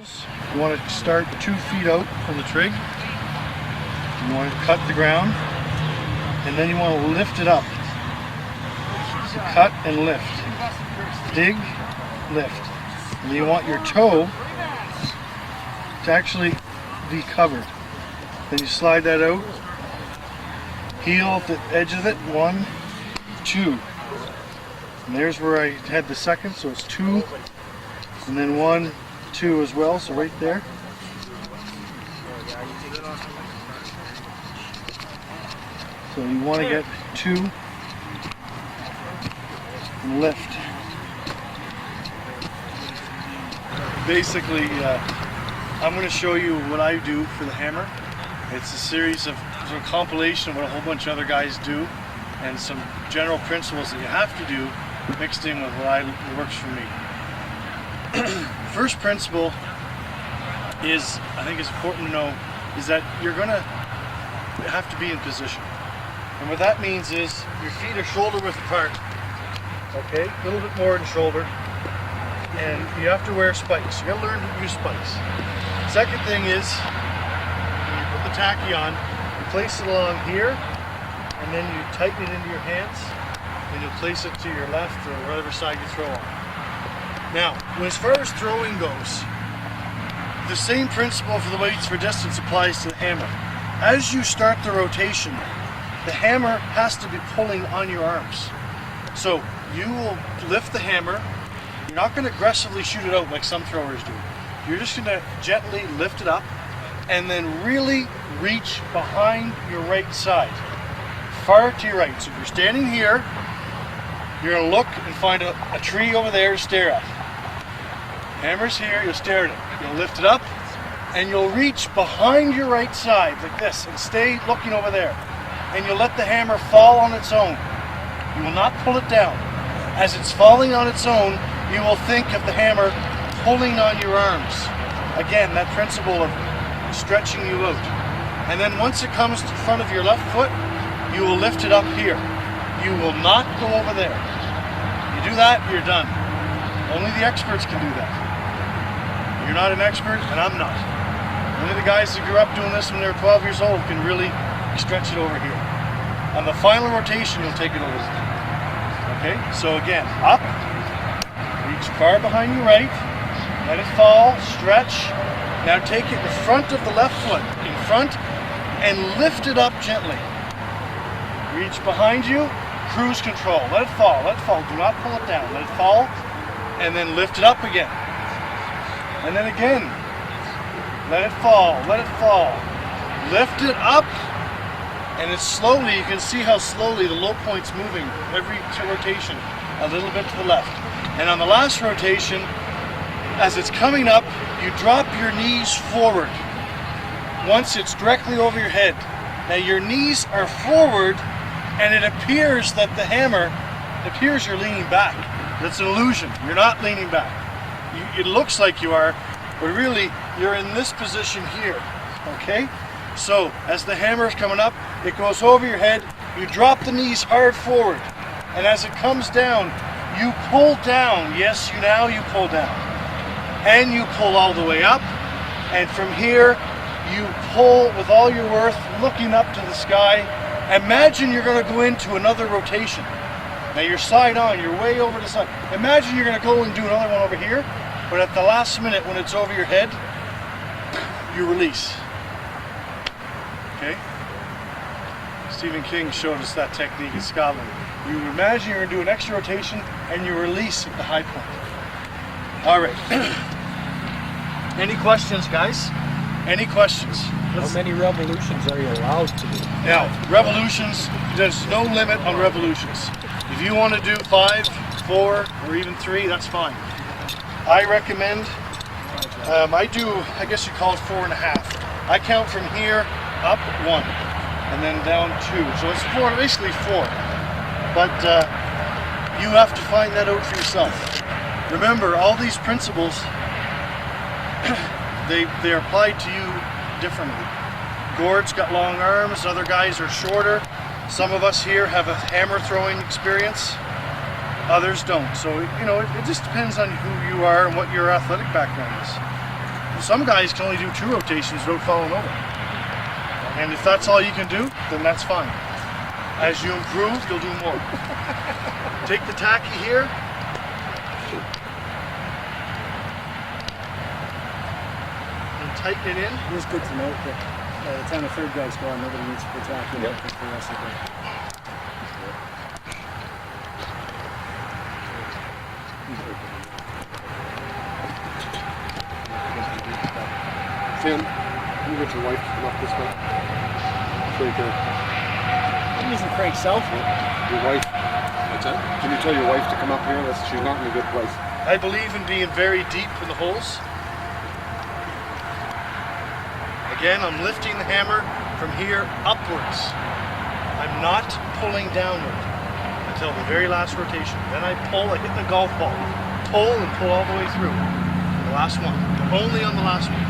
You want to start 2 feet out from the trig. You want to cut the ground, and then you want to lift it up. So cut and lift. Dig, lift. And you want your toe to actually be covered. Then you slide that out. Heel at the edge of it. 1, 2. And there's where I had the second, so it's 2. And then 1, 2 as well, so right there. So you want to get 2 and lift. Basically, I'm going to show you what I do for the hammer. It's a series of sort of compilation of what a whole bunch of other guys do and some general principles that you have to do mixed in with what works for me. First principle is, I think it's important to know, is that you're going to have to be in position. And what that means is your feet are shoulder width apart. Okay, a little bit more than shoulder. And you have to wear spikes. You got to learn to use spikes. Second thing is, when you put the tacky on, you place it along here, and then you tighten it into your hands, and you'll place it to your left or whatever side you throw on. Now, as far as throwing goes, the same principle for the weights for distance applies to the hammer. As you start the rotation, the hammer has to be pulling on your arms. So you will lift the hammer. You're not going to aggressively shoot it out like some throwers do. You're just going to gently lift it up and then really reach behind your right side, far to your right. So if you're standing here, you're going to look and find a tree over there to stare at. Hammer's here, you'll stare at it. You'll lift it up and you'll reach behind your right side like this and stay looking over there. And you'll let the hammer fall on its own. You will not pull it down. As it's falling on its own, you will think of the hammer pulling on your arms. Again, that principle of stretching you out. And then once it comes to the front of your left foot, you will lift it up here. You will not go over there. You do that, you're done. Only the experts can do that. You're not an expert, and I'm not. Only the guys that grew up doing this when they were 12 years old can really stretch it over here. On the final rotation, you'll take it over. Okay, so again, up, reach far behind your right, let it fall, stretch. Now take it in front of the left foot, in front, and lift it up gently. Reach behind you, cruise control, let it fall, do not pull it down, let it fall, and then lift it up again. And then again, let it fall, lift it up, and it's slowly, you can see how slowly the low point's moving every rotation, a little bit to the left. And on the last rotation, as it's coming up, you drop your knees forward. Once it's directly over your head. Now your knees are forward, and it appears that the hammer, you're leaning back. That's an illusion, you're not leaning back. It looks like you are, but really, you're in this position here, okay? So, as the hammer is coming up, it goes over your head, you drop the knees hard forward, and as it comes down, you pull down. Yes, you pull down. And you pull all the way up, and from here, you pull with all your worth, looking up to the sky. Imagine you're going to go into another rotation. Now you're side on, you're way over the side. Imagine you're going to go and do another one over here, but at the last minute when it's over your head, you release. Okay? Stephen King showed us that technique in Scotland. You imagine you're going to do an extra rotation and you release at the high point. Alright. Any questions, guys? Any questions? How many revolutions are you allowed to do? Now, revolutions, there's no limit on revolutions. If you want to do 5, 4, or even 3, that's fine. I recommend, I guess you call it 4.5. I count from here up 1, and then down 2. So it's 4, basically 4. But you have to find that out for yourself. Remember, all these principles, they're applied to you differently. Gord's got long arms, other guys are shorter. Some of us here have a hammer throwing experience, others don't. So, you know, it just depends on who you are and what your athletic background is. some guys can only do 2 rotations without falling over. And if that's all you can do, then that's fine. As you improve, you'll do more. Take the tacky here. And tighten it in. It is good to note that by the time the third guy's gone, nobody needs to put tacky in for the rest of the day. Tim, can you get your wife to come up this way? So you can, I'm using Frank's cell phone. your wife, what's that? Can you tell your wife to come up here? She's not in a good place. I believe in being very deep in the holes. Again, I'm lifting the hammer from here upwards. I'm not pulling downward until the very last rotation. Then I pull, I hit the golf ball. Pull and pull all the way through. The last one, but only on the last one.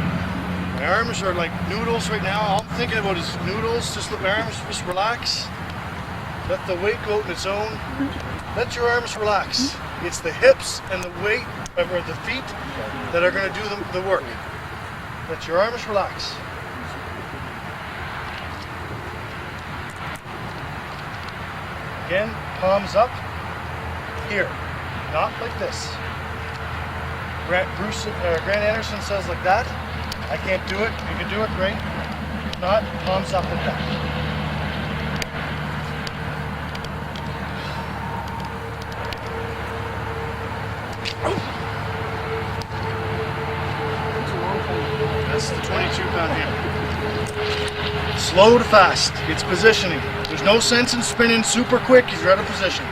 My arms are like noodles right now. All I'm thinking about is noodles. Just let my arms just relax. Let the weight go out on its own. Let your arms relax. It's the hips and the weight, or the feet, that are going to do the work. Let your arms relax. Again, palms up. Here, not like this. Grant Anderson says like that. I can't do it. You can do it, great. If not, palms up like that. That's the 22-pound hammer. Slow to fast. It's positioning. There's no sense in spinning super quick if you're out of position.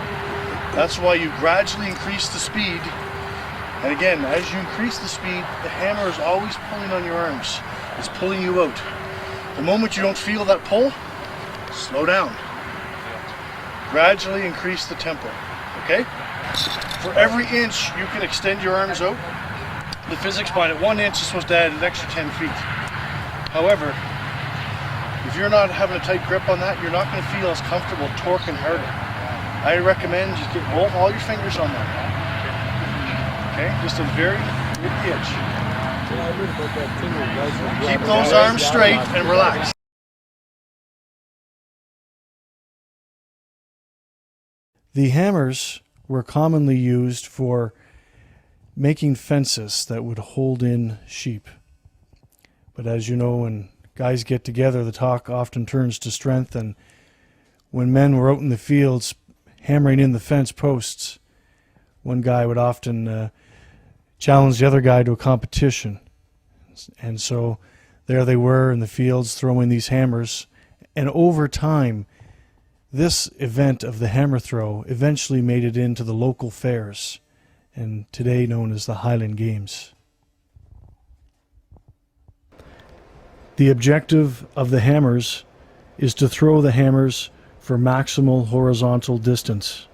That's why you gradually increase the speed. And again, as you increase the speed, the hammer is always pulling on your arms. It's pulling you out. The moment you don't feel that pull, slow down. Gradually increase the tempo, okay? For every inch you can extend your arms out, the physics behind it, 1 inch is supposed to add an extra 10 feet. However, if you're not having a tight grip on that, you're not going to feel as comfortable torquing harder. I recommend you get all your fingers on that. Okay, just a very good itch. Keep those arms straight and relax. The hammers were commonly used for making fences that would hold in sheep. But as you know, when guys get together, the talk often turns to strength, and when men were out in the fields hammering in the fence posts, one guy would often challenge the other guy to a competition. And so there they were in the fields throwing these hammers. And over time, this event of the hammer throw eventually made it into the local fairs, and today known as the Highland Games. The objective of the hammers is to throw the hammers for maximal horizontal distance.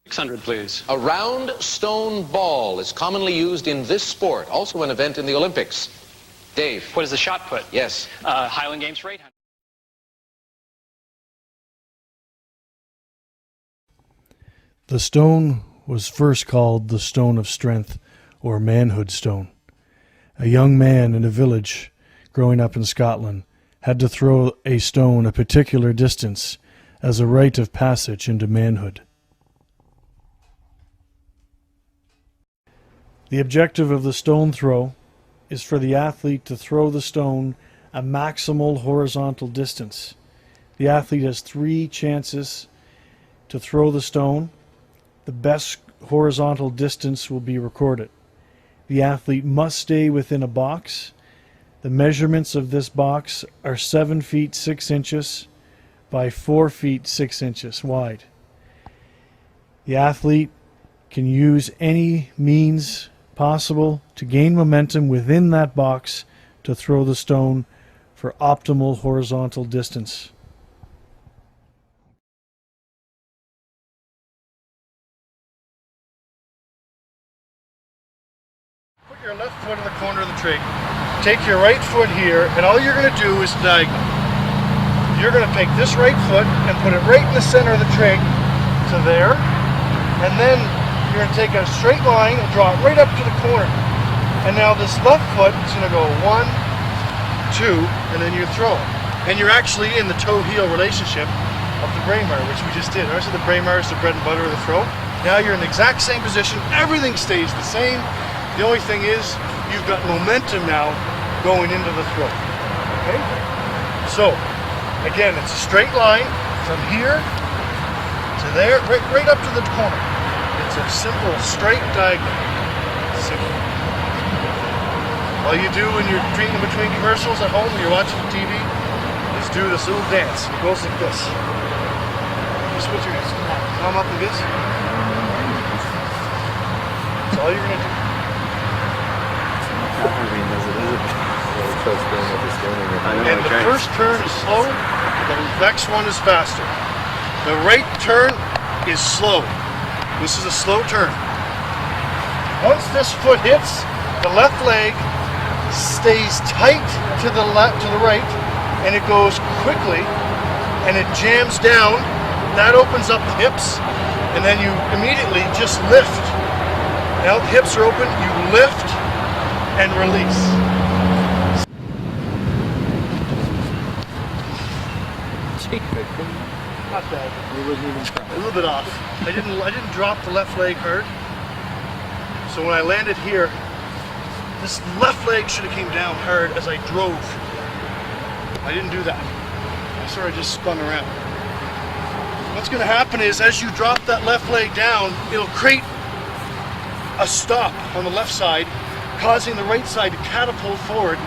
600, please. A round stone ball is commonly used in this sport, also an event in the Olympics. Dave. What is the shot put? Yes. Highland Games for 800. The stone was first called the Stone of Strength, or Manhood Stone. A young man in a village growing up in Scotland had to throw a stone a particular distance as a rite of passage into manhood. The objective of the stone throw is for the athlete to throw the stone a maximal horizontal distance. The athlete has 3 chances to throw the stone. The best horizontal distance will be recorded. The athlete must stay within a box. The measurements of this box are 7 feet 6 inches by 4 feet 6 inches wide. The athlete can use any means possible to gain momentum within that box to throw the stone for optimal horizontal distance. Put your left foot in the corner of the trig. Take your right foot here, and all you're going to do is diagonal. You're going to take this right foot and put it right in the center of the trig to there, and then you're going to take a straight line and draw it right up to the corner. And now this left foot is going to go 1, 2, and then you throw. And you're actually in the toe-heel relationship of the Braemar, which we just did. Obviously the Braemar is the bread and butter of the throw. Now you're in the exact same position. Everything stays the same. The only thing is you've got momentum now going into the throw. Okay? So, again, it's a straight line from here to there, right up to the corner. It's a simple, straight diagonal. Simple. All you do when you're drinking between commercials at home, when you're watching TV, is do this little dance. It goes like this. Just put your palm up like this. That's all you're going to do. And the first turn is slow, the next one is faster. The right turn is slow. This is a slow turn. Once this foot hits, the left leg stays tight to the left, to the right, and it goes quickly, and it jams down. That opens up the hips, and then you immediately just lift. Now the hips are open, you lift and release. Not bad. A little bit off. I didn't drop the left leg hard. So when I landed here, this left leg should have came down hard as I drove. I didn't do that. I sort of just spun around. What's going to happen is as you drop that left leg down, it'll create a stop on the left side, causing the right side to catapult forward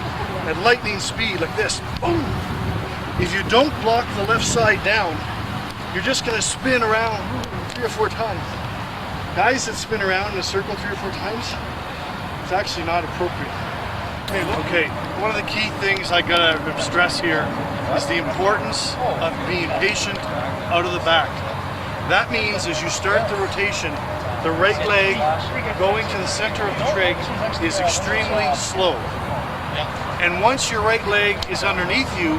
at lightning speed like this. Boom! If you don't block the left side down, you're just going to spin around 3 or 4 times. Guys that spin around in a circle 3 or 4 times, it's actually not appropriate. Okay, one of the key things I gotta stress here is the importance of being patient out of the back. That means as you start the rotation, the right leg going to the center of the trig is extremely slow. And once your right leg is underneath you,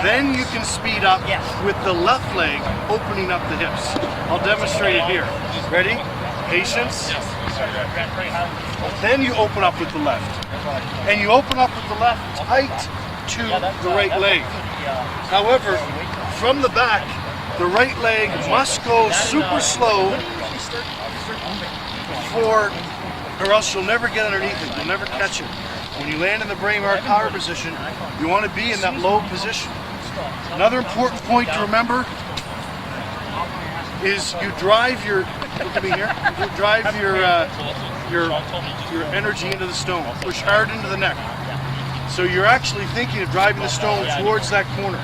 then you can speed up with the left leg opening up the hips. I'll demonstrate it here. Ready? Patience. Then you open up with the left. And you open up with the left tight to the right leg. However, from the back, the right leg must go super slow or else you'll never get underneath it. You'll never catch it. When you land in the Braemar power position, you want to be in that low position. Another important point to remember is you drive your, look at me here, you drive your energy into the stone. Push hard into the neck. So you're actually thinking of driving the stone towards that corner.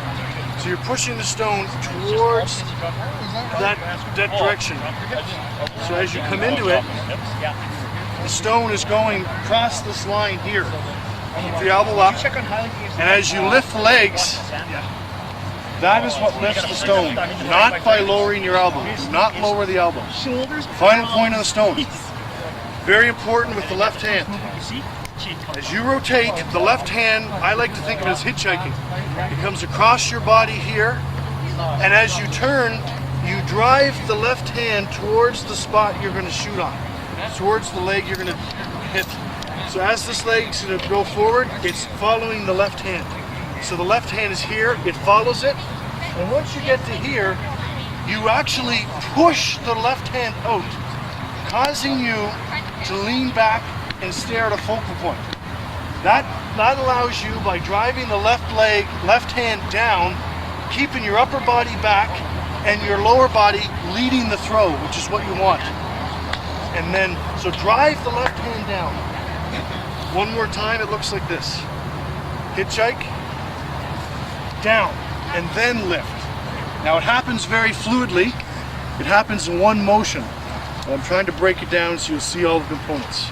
So you're pushing the stone towards that direction. So as you come into it, the stone is going across this line here. Keep the elbow up, and as you lift the legs, that is what lifts the stone, not by lowering your elbow. Do not lower the elbow. Final point of the stone. Very important with the left hand. As you rotate, the left hand, I like to think of it as hitchhiking. It comes across your body here, and as you turn, you drive the left hand towards the spot you're going to shoot on, towards the leg you're going to hit. So as this leg's going to go forward, it's following the left hand. So the left hand is here, it follows it, and once you get to here, you actually push the left hand out, causing you to lean back and stare at a focal point. That allows you, by driving the left leg, left hand down, keeping your upper body back and your lower body leading the throw, which is what you want. And then, so drive the left hand down. One more time, it looks like this. Hitchhike, down, and then lift. Now it happens very fluidly. It happens in one motion. And I'm trying to break it down so you'll see all the components.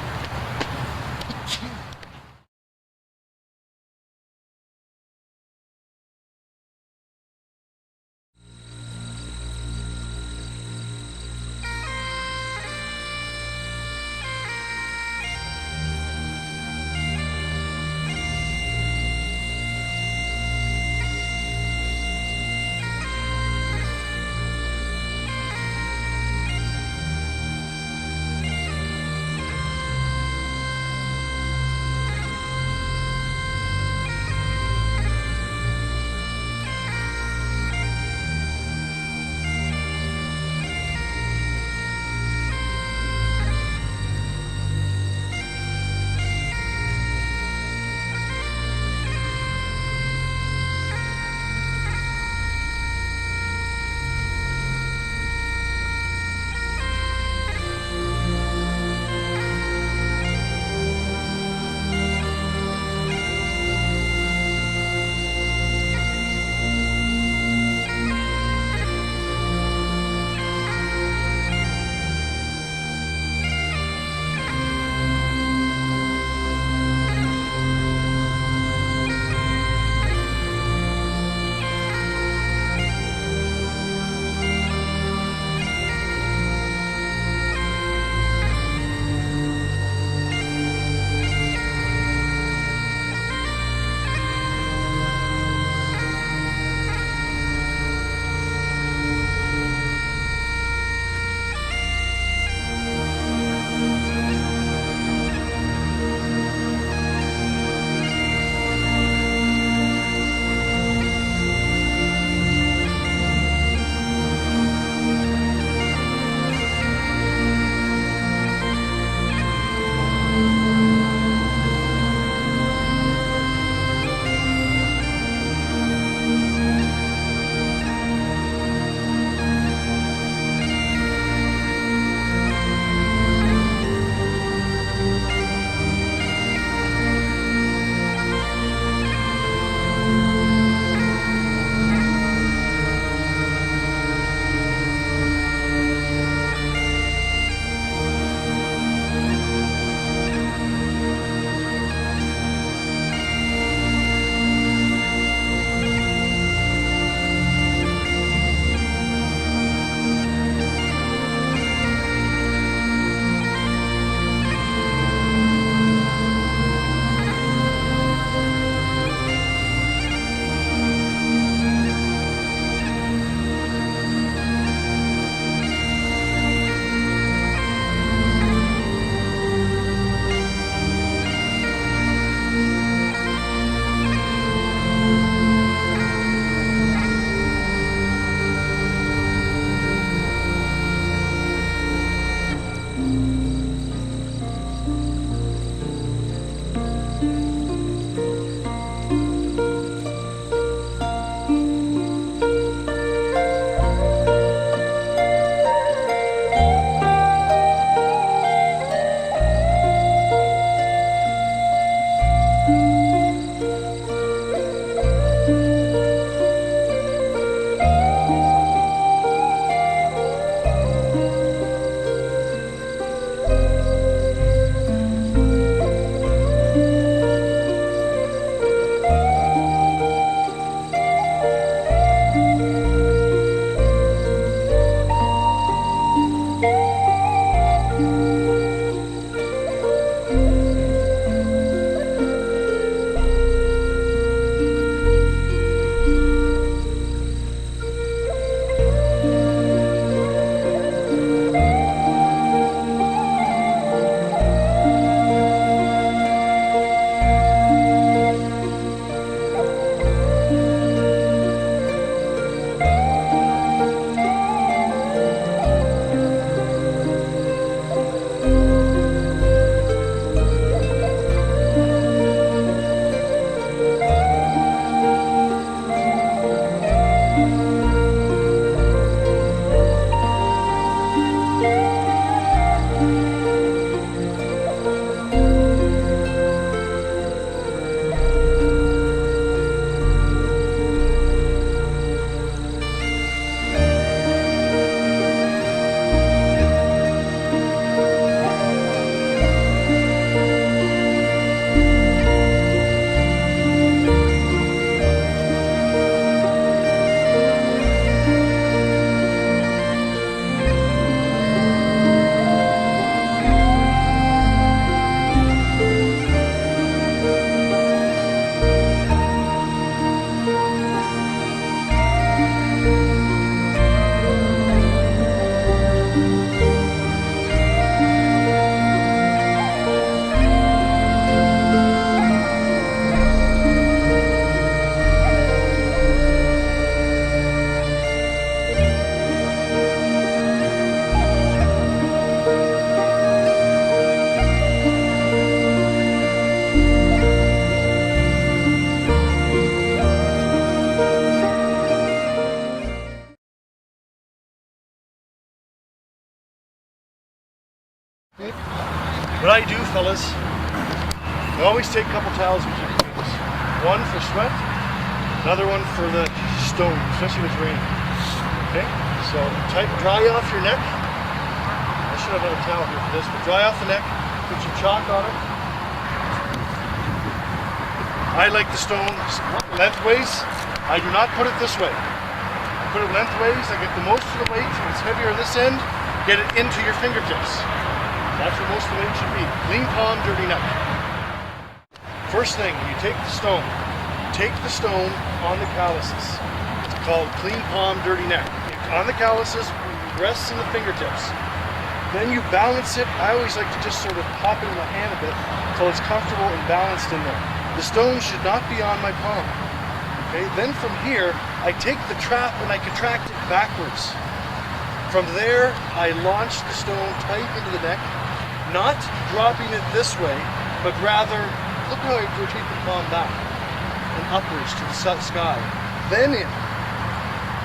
What I do, fellas, I always take a couple towels with me. One for sweat, another one for the stone, especially with rain. Okay? So dry off your neck. I should have another towel here for this, but dry off the neck, put some chalk on it. I like the stone lengthways. I do not put it this way. I put it lengthways. I get the most of the weight. If it's heavier on this end, get it into your fingertips. That's where most of the weight should be. Clean palm, dirty neck. First thing, you take the stone on the calluses. It's called clean palm, dirty neck. On the calluses, rests in the fingertips. Then you balance it. I always like to just sort of pop it in my hand a bit until it's comfortable and balanced in there. The stone should not be on my palm. Okay, then from here, I take the trap and I contract it backwards. From there, I launch the stone tight into the neck, not dropping it this way, but rather, look how I rotate the palm back and upwards to the sky. Then in.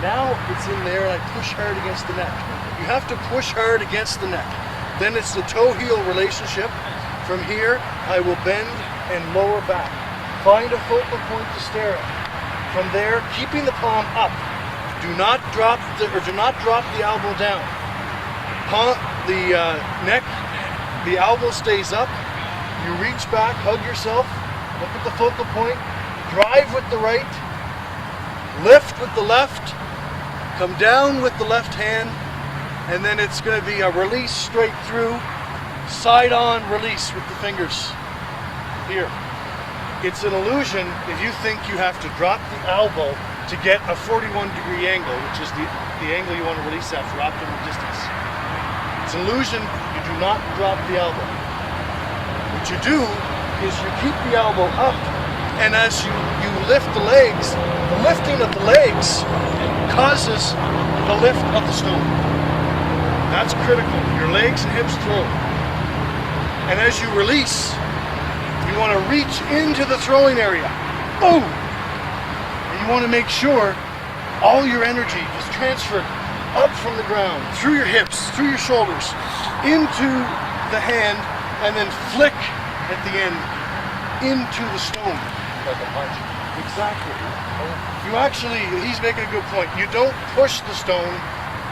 Now it's in there and I push hard against the neck. You have to push hard against the neck. Then it's the toe-heel relationship. From here, I will bend and lower back. Find a focal point to stare at. From there, keeping the palm up. Do not drop the elbow down. The neck, the elbow stays up. You reach back, hug yourself, look at the focal point, drive with the right, lift with the left, come down with the left hand, and then it's going to be a release straight through, side on release with the fingers here. It's an illusion if you think you have to drop the elbow to get a 41-degree angle, which is the angle you want to release at for optimal distance. It's an illusion. You do not drop the elbow. What you do is you keep the elbow up, and as you lift the legs, the lifting of the legs causes the lift of the stone. That's critical. Your legs and hips throw. And as you release, you want to reach into the throwing area. Boom! And you want to make sure all your energy is transferred up from the ground, through your hips, through your shoulders, into the hand, and then flick at the end into the stone. Like a punch. Exactly. He's making a good point. You don't push the stone,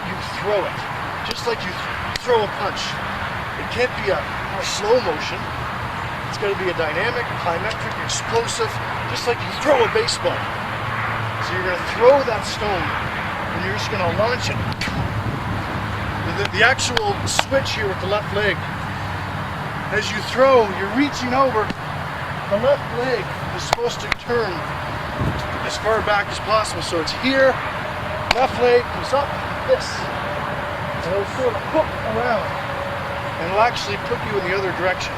you throw it. Just like you throw a punch. It can't be a slow motion. It's got to be a dynamic, plyometric, explosive, just like you throw a baseball. So you're going to throw that stone, and you're just going to launch it. The actual switch here with the left leg, as you throw, you're reaching over. The left leg is supposed to turn as far back as possible. So it's here, left leg comes up, this. And it'll sort of hook around. And it'll actually put you in the other direction.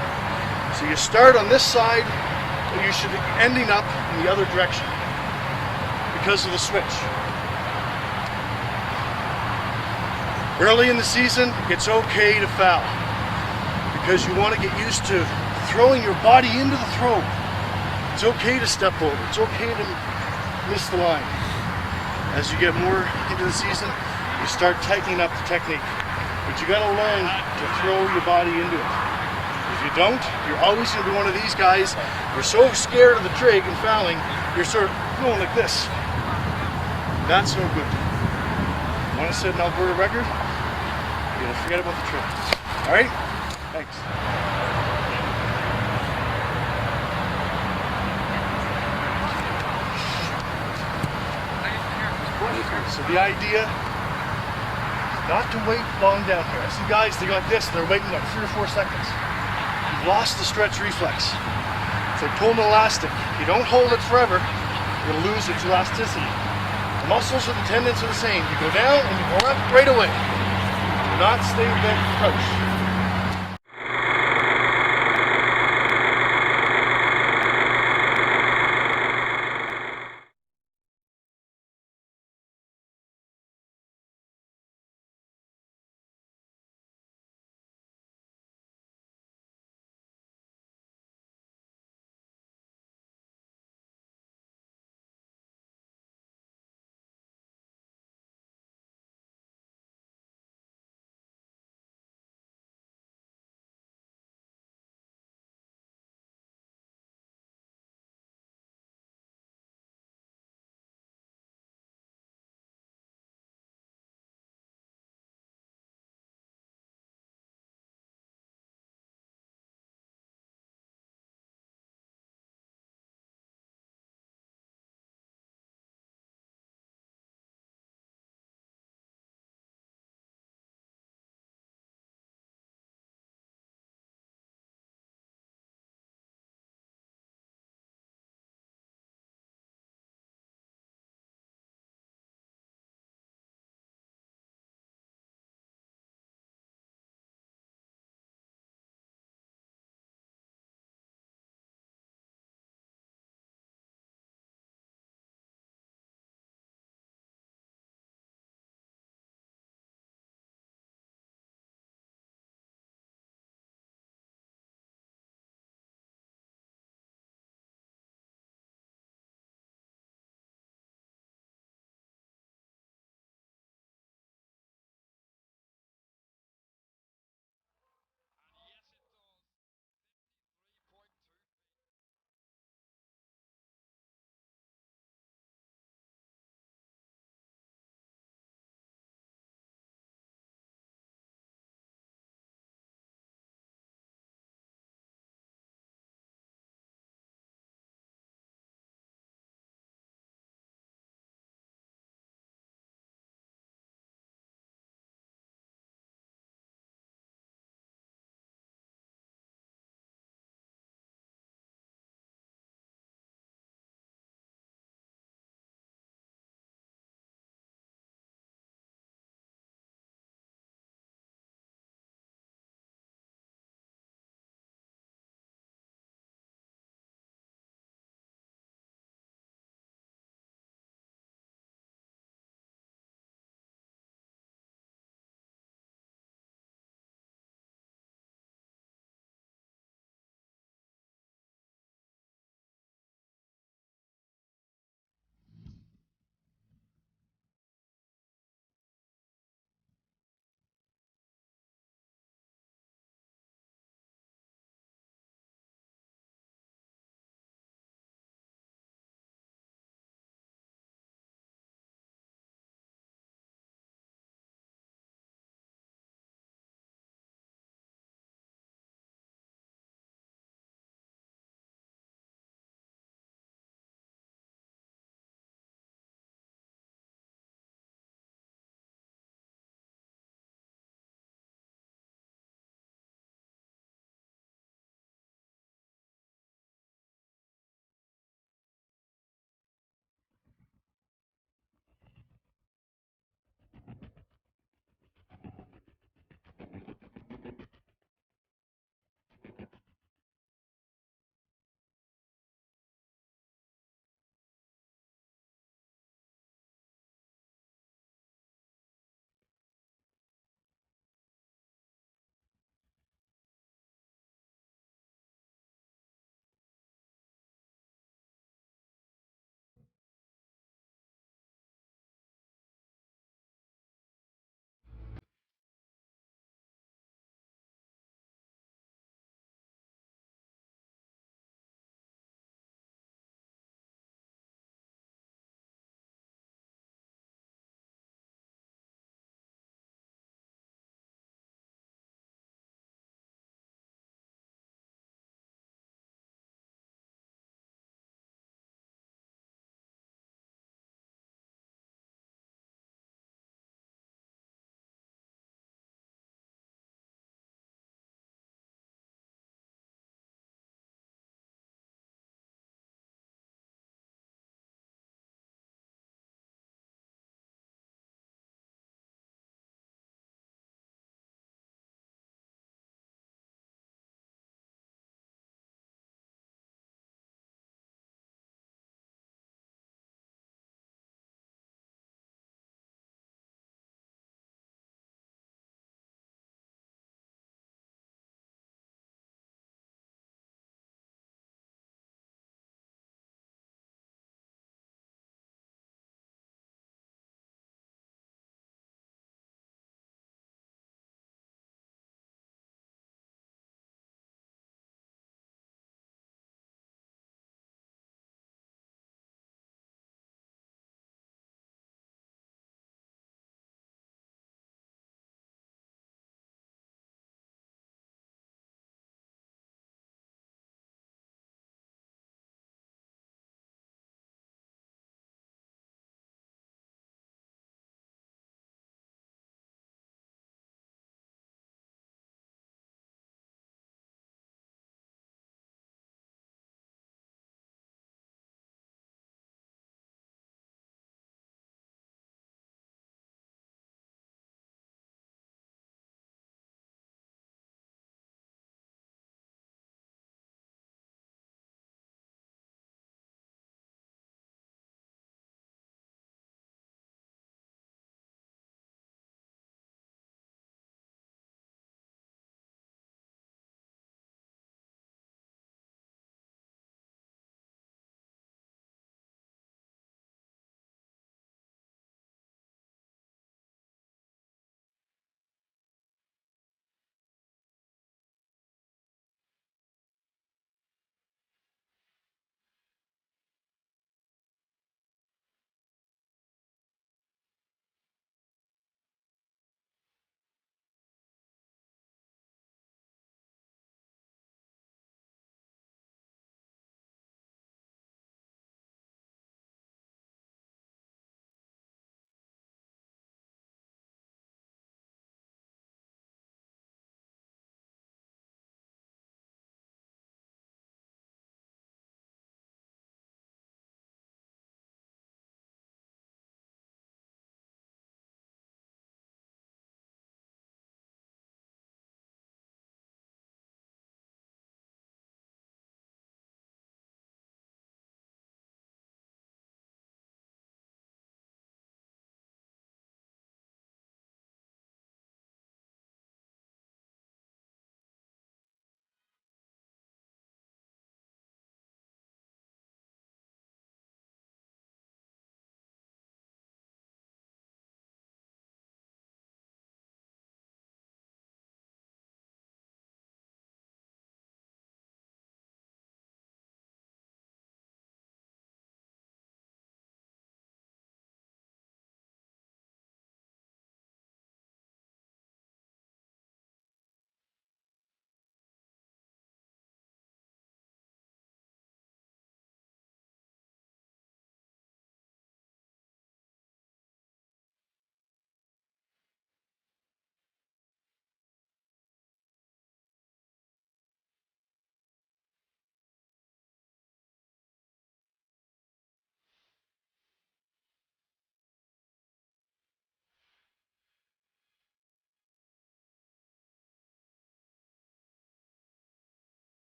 So you start on this side, but you should be ending up in the other direction because of the switch. Early in the season, it's okay to foul because you want to get used to throwing your body into the throw. It's okay to step over. It's okay to miss the line. As you get more into the season, you start tightening up the technique. But you got to learn to throw your body into it. If you don't, you're always going to be one of these guys. You're so scared of the trig and fouling, you're sort of going like this. That's no good. You want to set an Alberta record? You gotta forget about the trig. All right? Thanks. So the idea, not to wait long down here. I see guys, they got this, they're waiting like 3 or 4 seconds. You've lost the stretch reflex. It's like pulling an elastic. If you don't hold it forever, you'll lose its elasticity. The muscles and the tendons are the same. You go down and you go up right away. Do not stay bent crouch.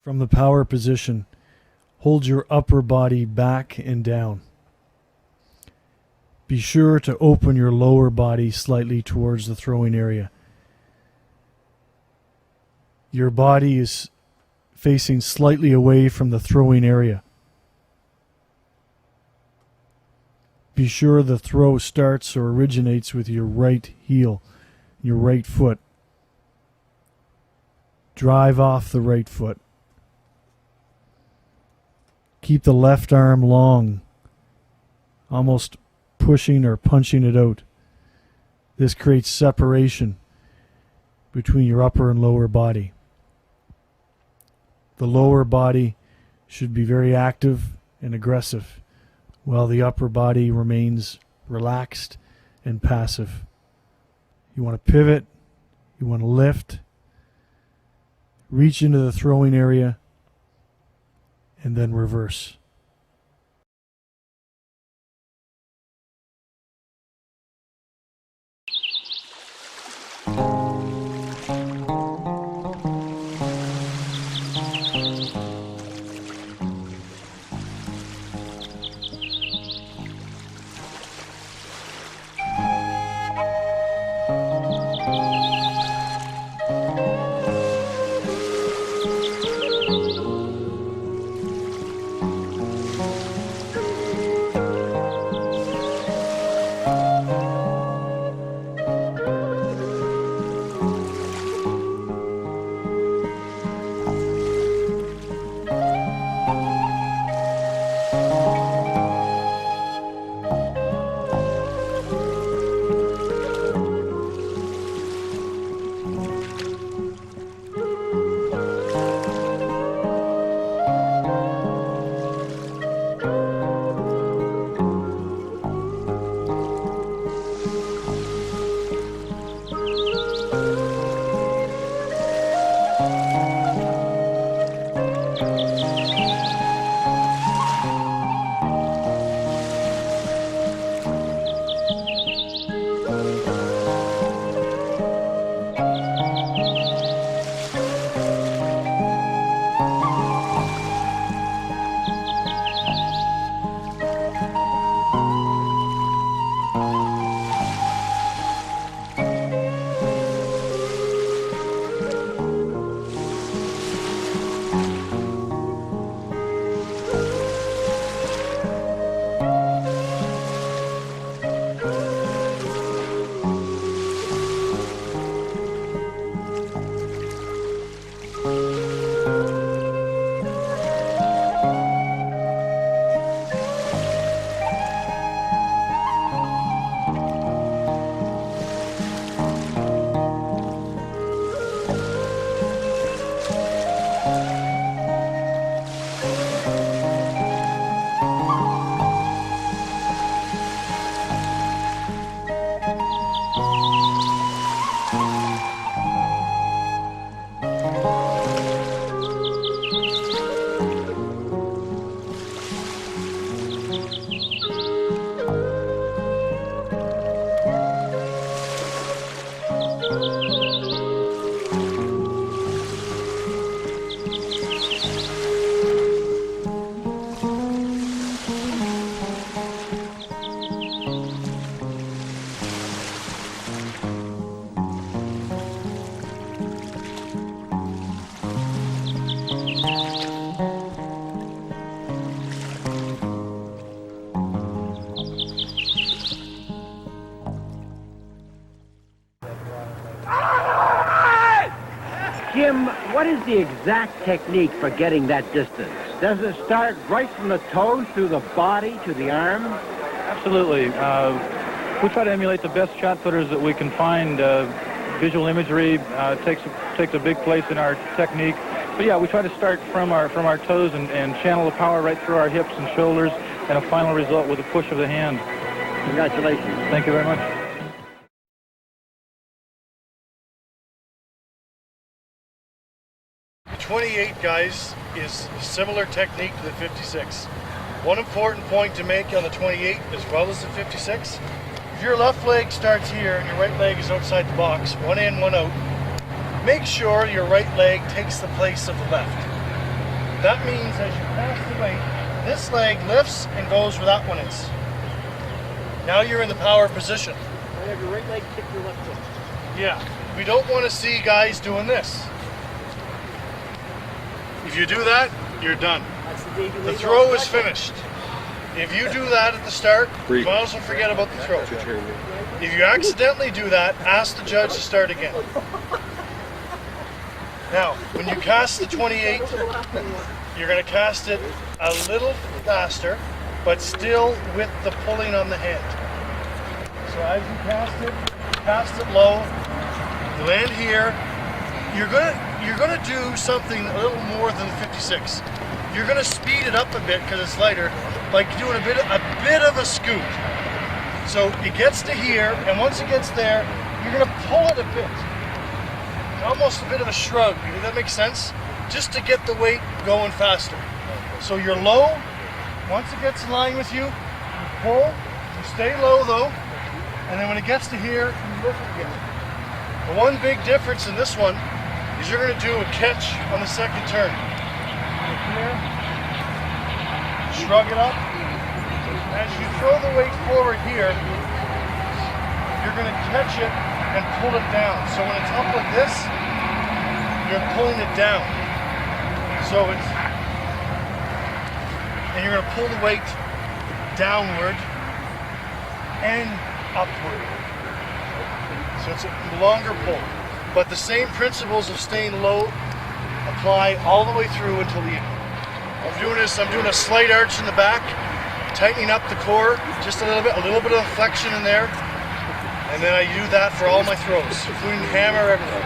From the power position, hold your upper body back and down. Be sure to open your lower body slightly towards the throwing area. Your body is facing slightly away from the throwing area. Be sure the throw starts or originates with your right heel, your right foot. Drive off the right foot. Keep the left arm long, almost pushing or punching it out. This creates separation between your upper and lower body. The lower body should be very active and aggressive, while the upper body remains relaxed and passive. You want to pivot, you want to lift, reach into the throwing area, and then reverse. Jim, what is the exact technique for getting that distance? Does it start right from the toes through the body to the arm? Absolutely. We try to emulate the best shot putters that we can find. Visual imagery takes a big place in our technique. But yeah, we try to start from our toes and channel the power right through our hips and shoulders, and a final result with a push of the hand. Congratulations. Thank you very much. The 28, guys, is a similar technique to the 56. One important point to make on the 28 as well as the 56, if your left leg starts here and your right leg is outside the box, one in, one out, make sure your right leg takes the place of the left. That means as you pass the weight, this leg lifts and goes where that one is. Now you're in the power position. I have your right leg kick your left foot. Yeah, we don't want to see guys doing this. If you do that, you're done. That's the Davey The leg throw off is back. finished. If you do that at the start, you might as well forget about the throw. If you accidentally do that, ask the judge to start again. Now, when you cast the 28, you're going to cast it a little faster, but still with the pulling on the hand. So as you cast it low, you land here. You're gonna do something a little more than the 56. You're gonna speed it up a bit because it's lighter, like doing a bit of a scoot. So it gets to here, and once it gets there, you're gonna pull it a bit. Almost a bit of a shrug. Does that make sense? Just to get the weight going faster. So you're low. Once it gets in line with you, you pull. You stay low though, and then when it gets to here, you lift again. The one big difference in this one is you're going to do a catch on the second turn. Here, shrug it up. As you throw the weight forward here, you're going to catch it and pull it down. So when it's up like this, you're pulling it down. So it's, and you're going to pull the weight downward and upward. So it's a longer pull. But the same principles of staying low apply all the way through until the end. I'm doing a slight arch in the back, tightening up the core just a little bit of flexion in there. And then I do that for all my throws, including hammer, everything.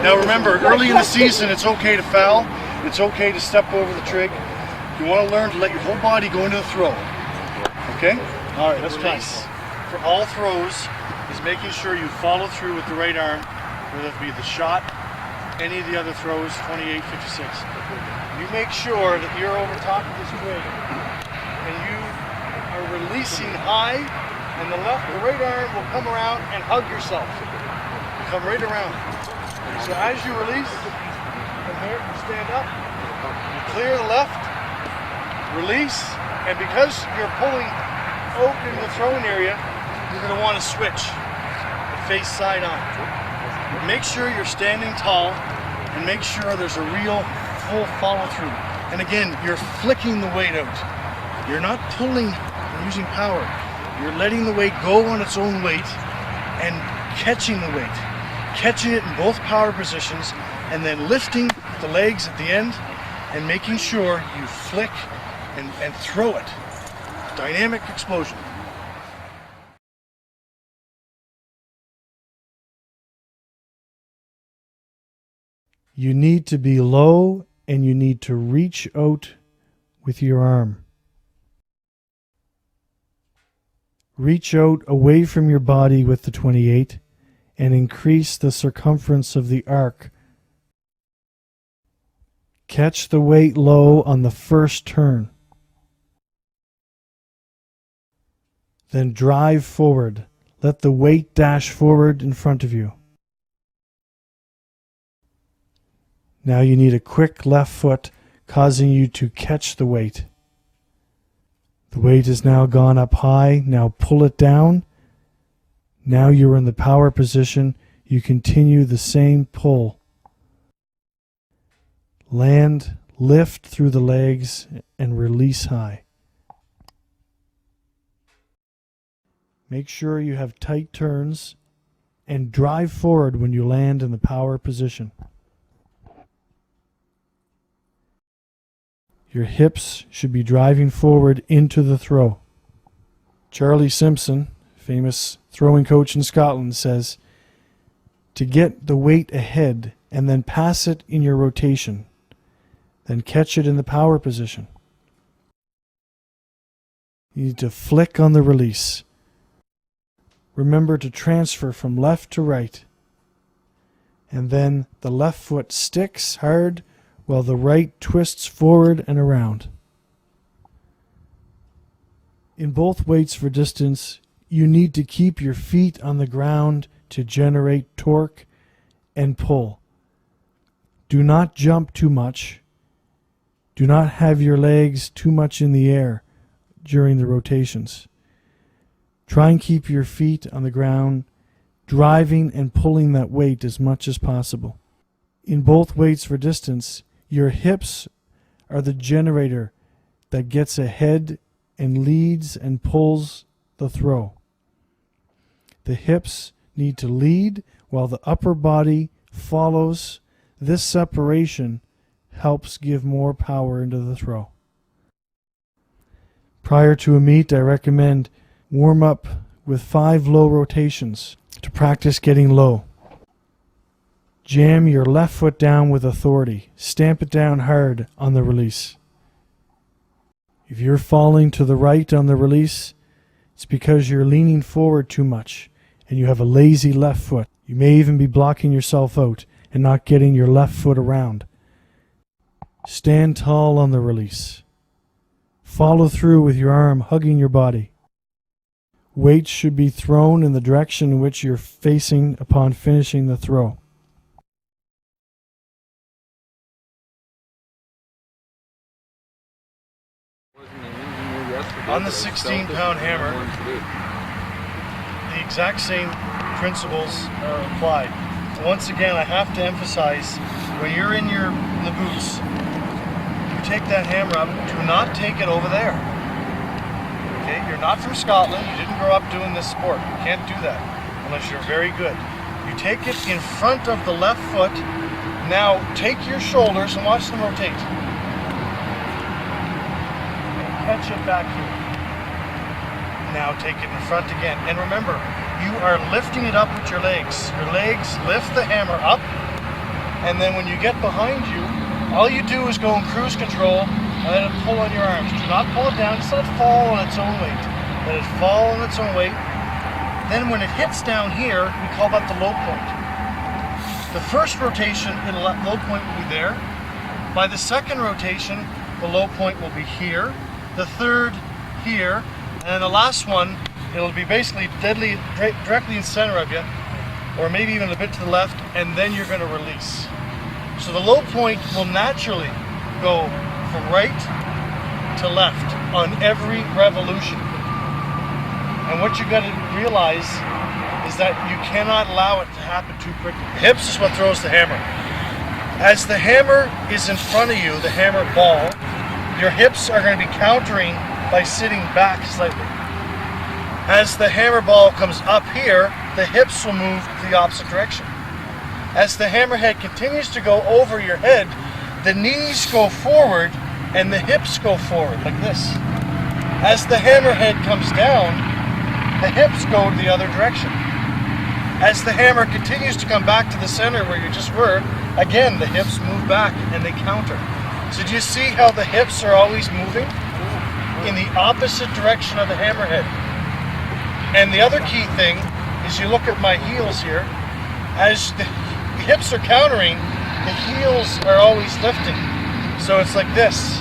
Now remember, early in the season, it's okay to foul. It's okay to step over the trig. You want to learn to let your whole body go into the throw. Okay? All right, let's try. For all throws, is making sure you follow through with the right arm, whether it be the shot, any of the other throws, 28, 56. You make sure that you're over top of this trig, and you are releasing high, and the right arm will come around and hug yourself. Come right around. So as you release, from here, you stand up, you clear the left, release, and because you're pulling open the throwing area, you're going to want to switch the face side on. Make sure you're standing tall and make sure there's a real full follow through. And again, you're flicking the weight out. You're not pulling and using power. You're letting the weight go on its own weight and catching the weight. Catching it in both power positions and then lifting the legs at the end and making sure you flick and throw it. Dynamic explosion. You need to be low and you need to reach out with your arm. Reach out away from your body with the 28 and increase the circumference of the arc. Catch the weight low on the first turn. Then drive forward. Let the weight dash forward in front of you. Now you need a quick left foot causing you to catch the weight. The weight has now gone up high. Now pull it down. Now you're in the power position. You continue the same pull. Land, lift through the legs, and release high. Make sure you have tight turns and drive forward when you land in the power position. Your hips should be driving forward into the throw. Charlie Simpson, famous throwing coach in Scotland, says to get the weight ahead and then pass it in your rotation, then catch it in the power position. You need to flick on the release. Remember to transfer from left to right. And then the left foot sticks hard while the right twists forward and around. In both weights for distance, you need to keep your feet on the ground to generate torque and pull. Do not jump too much. Do not have your legs too much in the air during the rotations. Try and keep your feet on the ground, driving and pulling that weight as much as possible. In both weights for distance, your hips are the generator that gets ahead and leads and pulls the throw. The hips need to lead while the upper body follows. This separation helps give more power into the throw. Prior to a meet, I recommend warm up with 5 low rotations to practice getting low. Jam your left foot down with authority. Stamp it down hard on the release. If you're falling to the right on the release, it's because you're leaning forward too much and you have a lazy left foot. You may even be blocking yourself out and not getting your left foot around. Stand tall on the release. Follow through with your arm hugging your body. Weights should be thrown in the direction in which you're facing upon finishing the throw. On the 16-pound hammer, the exact same principles are applied. Once again, I have to emphasize, when you're in the boots, you take that hammer up, do not take it over there. Okay, you're not from Scotland, you didn't grow up doing this sport. You can't do that unless you're very good. You take it in front of the left foot. Now take your shoulders and watch them rotate. Catch it back here. Now take it in front again. And remember, you are lifting it up with your legs. Your legs lift the hammer up, and then when you get behind you, all you do is go in cruise control and let it pull on your arms. Do not pull it down, just let it fall on its own weight. Let it fall on its own weight. Then when it hits down here, we call that the low point. The first rotation, the low point will be there. By the second rotation, the low point will be here. The third here, and then the last one, it'll be basically directly in center of you, or maybe even a bit to the left, and then you're going to release. So the low point will naturally go from right to left on every revolution. And what you got to realize is that you cannot allow it to happen too quickly. The hips is what throws the hammer. As the hammer is in front of you, the hammer ball, your hips are going to be countering by sitting back slightly. As the hammer ball comes up here, the hips will move the opposite direction. As the hammerhead continues to go over your head, the knees go forward and the hips go forward, like this. As the hammerhead comes down, the hips go the other direction. As the hammer continues to come back to the center where you just were, again, the hips move back and they counter. So do you see how the hips are always moving in the opposite direction of the hammerhead? And the other key thing is you look at my heels here. As the hips are countering, the heels are always lifting. So it's like this.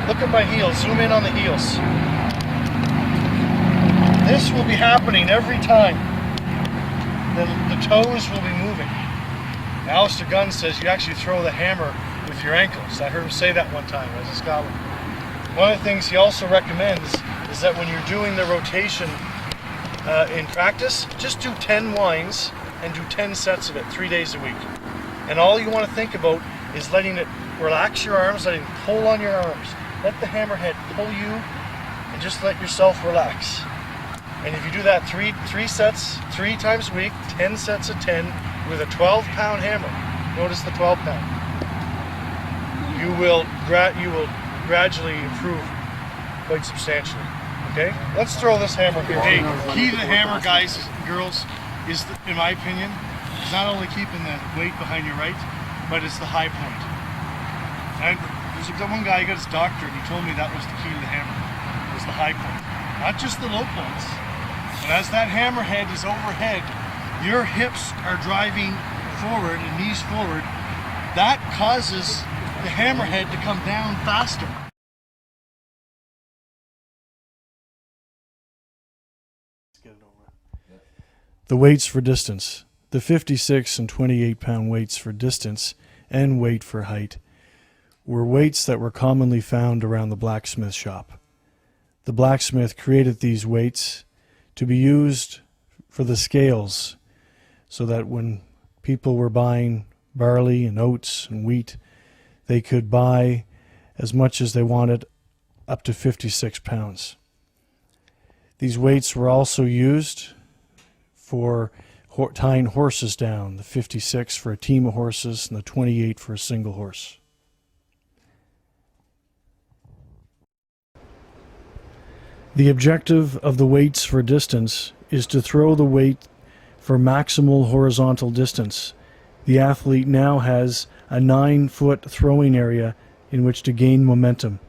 Look at my heels. Zoom in on the heels. This will be happening every time. The toes will be moving. Alistair Gunn says you actually throw the hammer with your ankles. I heard him say that one time when I was in Scotland. One of the things he also recommends is that when you're doing the rotation in practice, just do 10 winds and do 10 sets of it 3 days a week. And all you want to think about is letting it relax your arms, letting it pull on your arms. Let the hammerhead pull you and just let yourself relax. And if you do that three sets, 3 times a week, 10 sets of 10 with a 12-pound hammer, notice the 12-pound, you will gradually improve quite substantially. Okay, let's throw this hammer here. Hey, key to the hammer, guys, girls, is, in my opinion, is not only keeping the weight behind your right, but it's the high point. And there's one guy, he got his doctorate, and he told me that was the key to the hammer, was the high point. Not just the low points, but as that hammerhead is overhead, your hips are driving forward and knees forward. That causes the hammerhead to come down faster. The weights for distance. The 56 and 28 pound weights for distance and weight for height were weights that were commonly found around the blacksmith shop. The blacksmith created these weights to be used for the scales so that when people were buying barley and oats and wheat, they could buy as much as they wanted, up to 56 pounds. These weights were also used for tying horses down, the 56 for a team of horses and the 28 for a single horse. The objective of the weights for distance is to throw the weight for maximal horizontal distance. The athlete now has a 9-foot throwing area in which to gain momentum.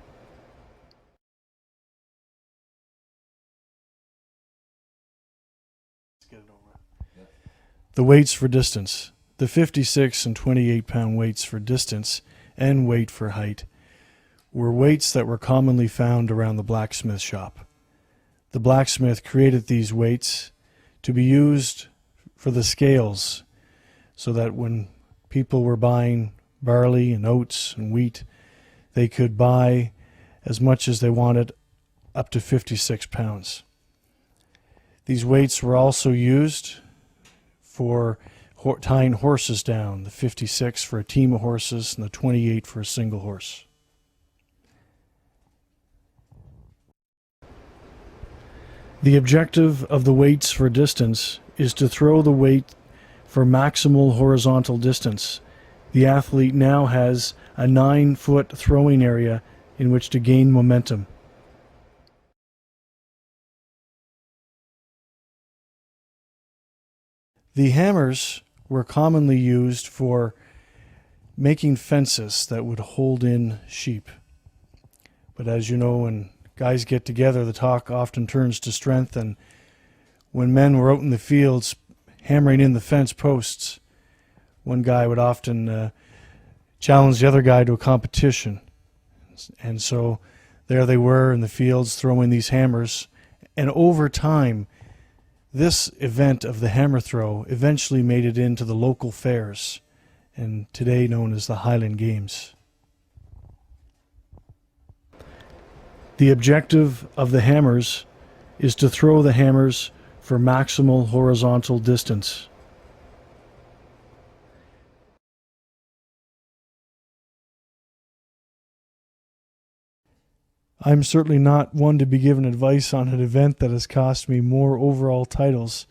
The weights for distance. The 56 and 28 pound weights for distance and weight for height were weights that were commonly found around the blacksmith shop. The blacksmith created these weights to be used for the scales so that when people were buying barley and oats and wheat, they could buy as much as they wanted, up to 56 pounds. These weights were also used for tying horses down, the 56 for a team of horses and the 28 for a single horse. The objective of the weights for distance is to throw the weight for maximal horizontal distance. The athlete now has a 9-foot throwing area in which to gain momentum. The hammers were commonly used for making fences that would hold in sheep. But as you know, when guys get together, the talk often turns to strength, and when men were out in the fields hammering in the fence posts, one guy would often challenge the other guy to a competition. And so there they were in the fields throwing these hammers, and over time this event of the hammer throw eventually made it into the local fairs, and today known as the Highland Games. The objective of the hammers is to throw the hammers for maximal horizontal distance. I'm certainly not one to be given advice on an event that has cost me more overall titles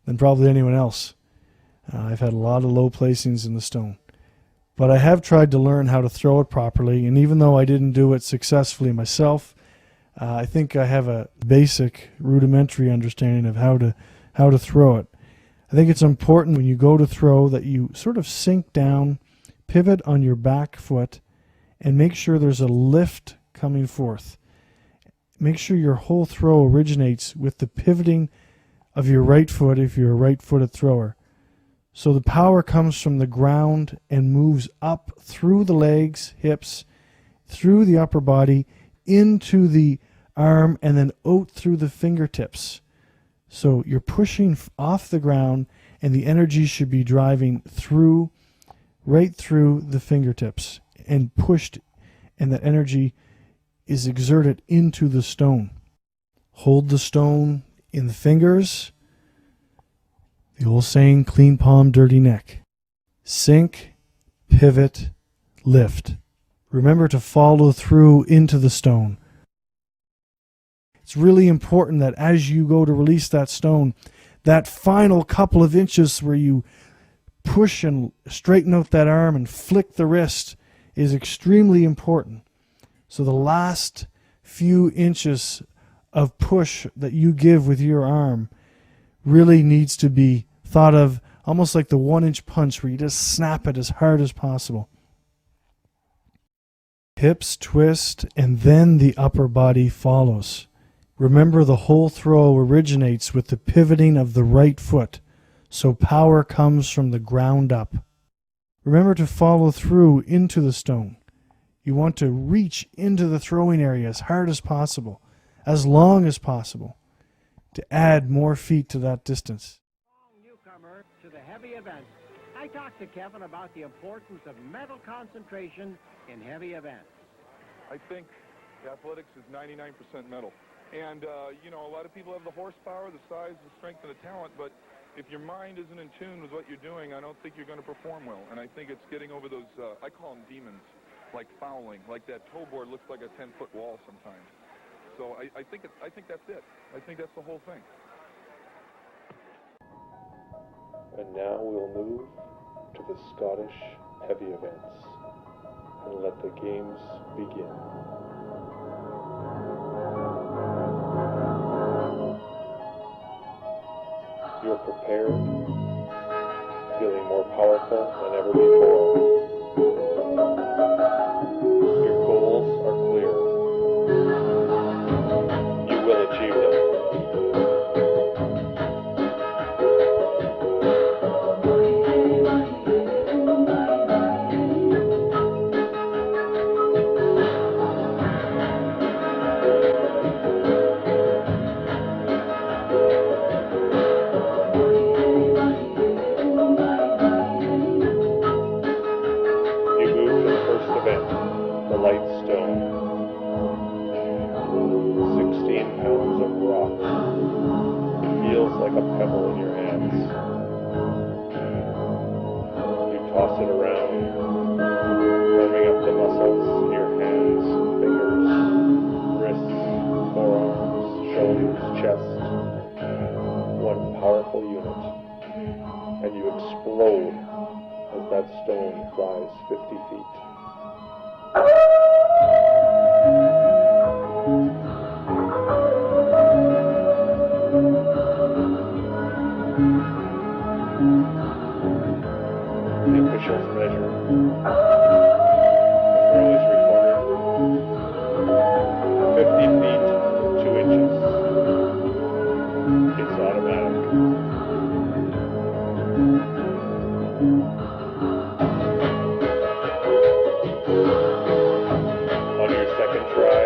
than probably anyone else. I've had a lot of low placings in the stone. But I have tried to learn how to throw it properly, and even though I didn't do it successfully myself, I think I have a basic rudimentary understanding of how to throw it. I think it's important when you go to throw that you sort of sink down, pivot on your back foot, and make sure there's a lift coming forth. Make sure your whole throw originates with the pivoting of your right foot if you're a right-footed thrower. So the power comes from the ground and moves up through the legs, hips, through the upper body, into the arm, and then out through the fingertips. So you're pushing off the ground, and the energy should be driving through, right through the fingertips, and pushed, and that energy is exerted into the stone. Hold the stone in the fingers. The old saying, clean palm, dirty neck. Sink, pivot, lift. Remember to follow through into the stone. It's really important that as you go to release that stone, that final couple of inches where you push and straighten out that arm and flick the wrist is extremely important. So the last few inches of push that you give with your arm really needs to be thought of almost like the 1-inch punch where you just snap it as hard as possible. Hips twist, and then the upper body follows. Remember, the whole throw originates with the pivoting of the right foot, so power comes from the ground up. Remember to follow through into the stone. You want to reach into the throwing area as hard as possible, as long as possible, to add more feet to that distance. events. I talked to Kevin about the importance of mental concentration in heavy events. I think athletics is 99% mental. And, you know, a lot of people have the horsepower, the size, the strength, and the talent, but if your mind isn't in tune with what you're doing, I don't think you're going to perform well. And I think it's getting over those, I call them demons, like fouling, like that toe board looks like a 10-foot wall sometimes. So I think that's it. I think that's the whole thing. And now we'll move to the Scottish heavy events and let the games begin. You're prepared, feeling more powerful than ever before. Your goals are clear. You will achieve them. Like a pebble in your hands. You toss it around, warming up the muscles in your hands, fingers, wrists, forearms, shoulders, chest. One powerful unit. And you explode as that stone flies 50 feet. The officials measure. The throw is recorded. 50 feet, 2 inches. It's automatic. On your second try,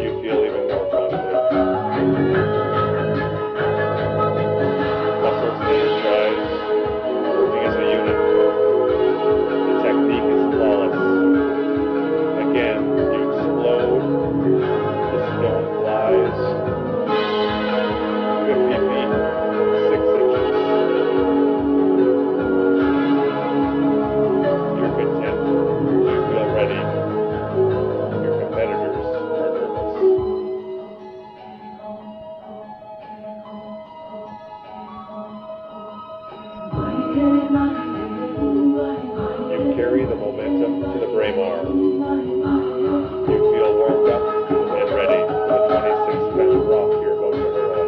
you feel even more confident. Muscles energized. As a unit, the technique is flawless. Again, you explode, the stone flies 50 feet, 6 inches. You're content, you feel ready. Your competitors are nervous. You carry the momentum to the Braemar. You feel warmed up and ready for the 26-pound rock you're about to hurl.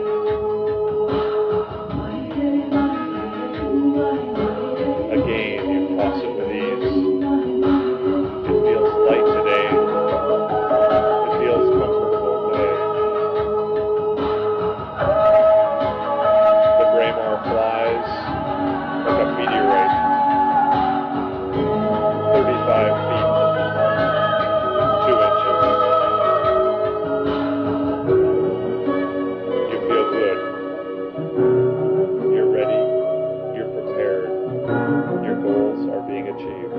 Again, you toss it with ease. It feels light today. It feels comfortable today. The Braemar flies like a meteorite. 35 feet, 2 inches. You feel good. You're ready. You're prepared. Your goals are being achieved.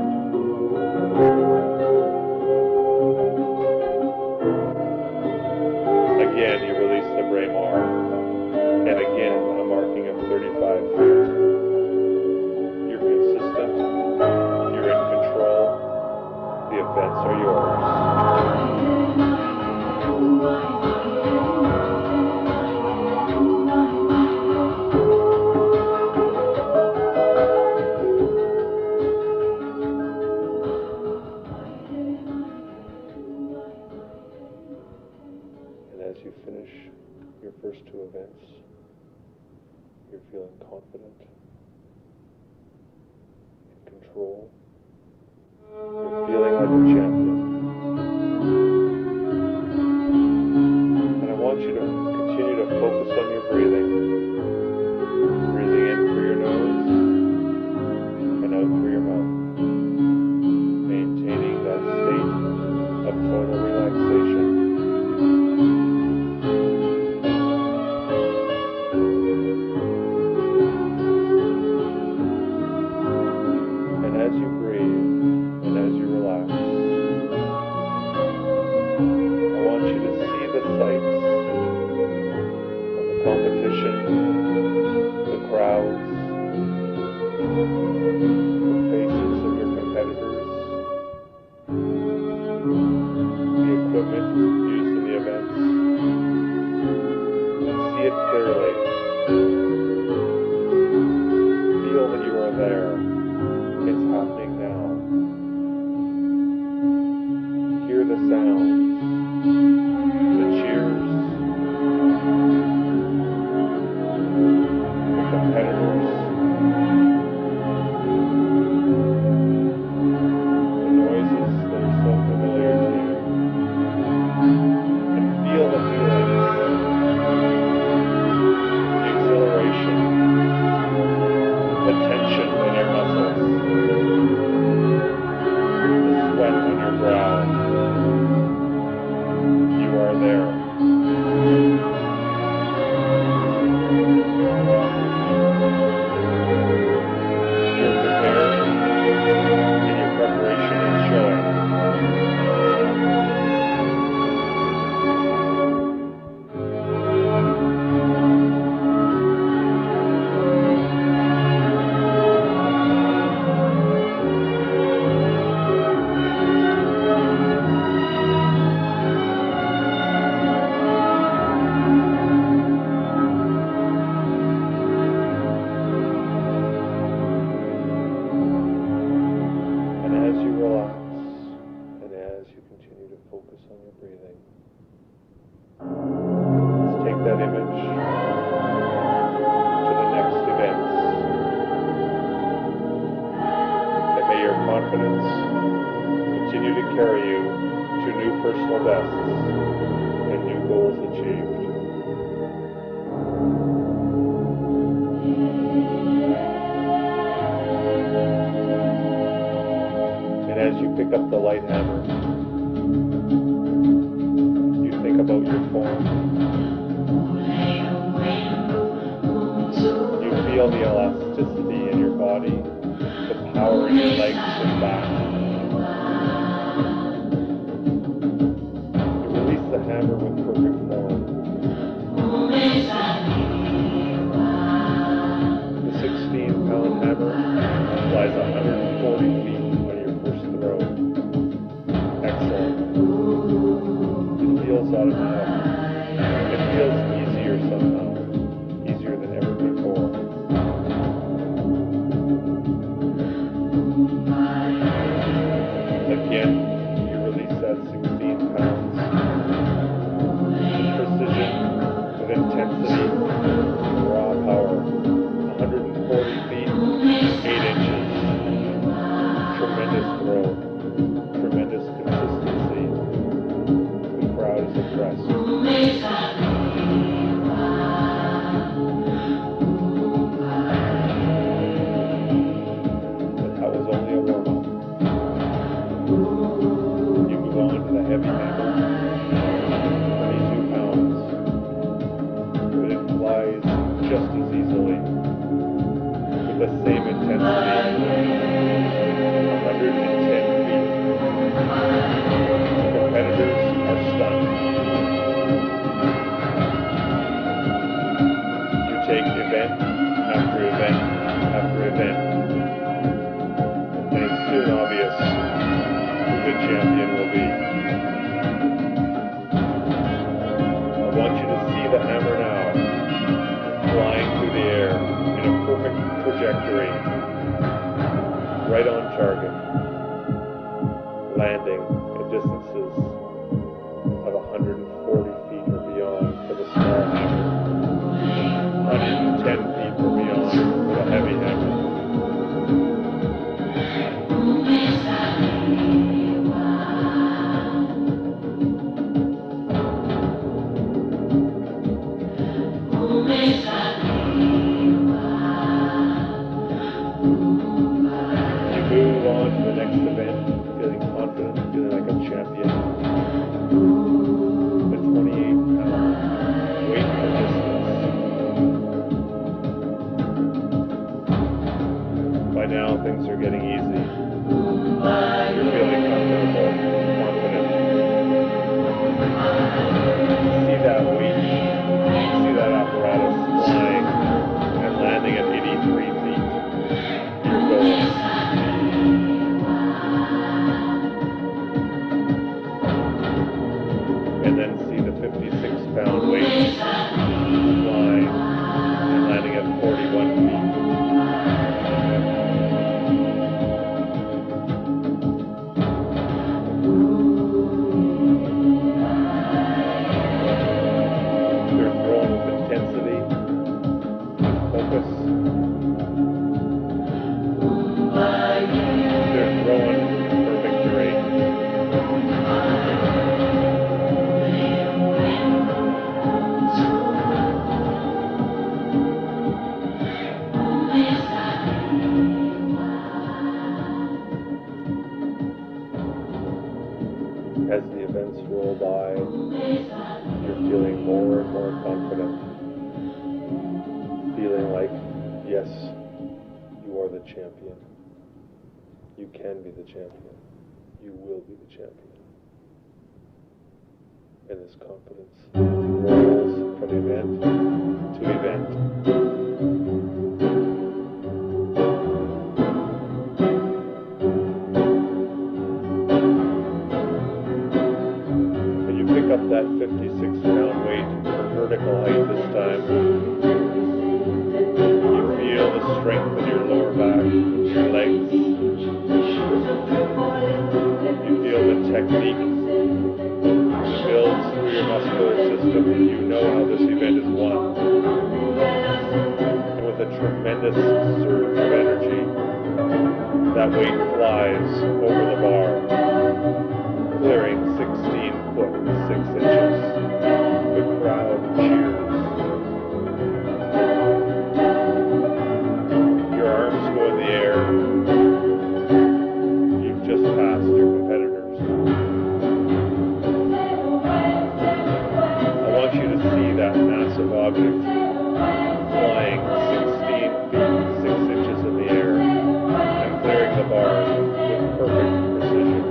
Again, you release the Braemar. And again, a marking of 35 feet. You're consistent. You're in control. The events are yours. And as you finish your first 2 events, you're feeling confident, in control. You're feeling like a champion. And I want you to continue to focus on your breathing. Breathing in through your nose and out through your mouth. Maintaining that state of total relaxation. the faces of your competitors, the equipment used in the events, and see it clearly. Feel that you are there. It's happening now. Hear the sounds, the cheers, the competitors, the noises that are so familiar to you, and feel the feelings, the exhilaration, the tension in your muscles, the sweat on your brow. You are there. You're prepared, and your preparation is showing. And as you relax, and as you continue to focus on your breathing, let's take that image to the next events. And may your confidence continue to carry you to new personal bests and new goals achieved. And as you pick up the light hammer, you think about your form. You feel the elasticity in your body, the power in your legs and back. You release the hammer with perfect form. The 16-pound hammer flies 140 feet on your first throw. Excellent. It feels automatic. It feels easier somehow. Easier than ever before. Again, you release that 16 pounds. With precision, with intensity, raw power. 140 feet, 8 inches. Tremendous throw. Tremendous consistency. The crowd is impressed. But that was only a warm-up. You move on to the heavy hammer. 22 pounds. But it flies just as easily. With the same intensity. 110 feet. Competitors are stunned. You take event after event after event, and it's soon obvious who the champion will be. I want you to see the hammer now, flying through the air in a perfect trajectory, right on target, landing at distances of 140 feet or beyond for the small hammer, 110 feet or beyond for the heavy hammer. You move on to the next event, feeling confident, feeling like a champion. The 28-pound weight of distance. By now, things are getting easy. You're feeling comfortable, confident. See that weight, see that apparatus flying and landing at 83 feet. You events roll by, you're feeling more and more confident. Feeling like, yes, you are the champion. You can be the champion. You will be the champion. And this confidence rolls from event to event. And you pick up that 56-pound weight for vertical height this time. You feel the strength in your lower back, your legs. You feel the technique builds through your muscular system. You know how this event is won. And with a tremendous surge of energy, that weight flies over the bar, clearing 16 foot 6 inches. The crowd cheers. Your arms go in the air. You've just passed your competitors. I want you to see that massive object flying 16 feet 6 inches in the air and clearing the bar with perfect precision.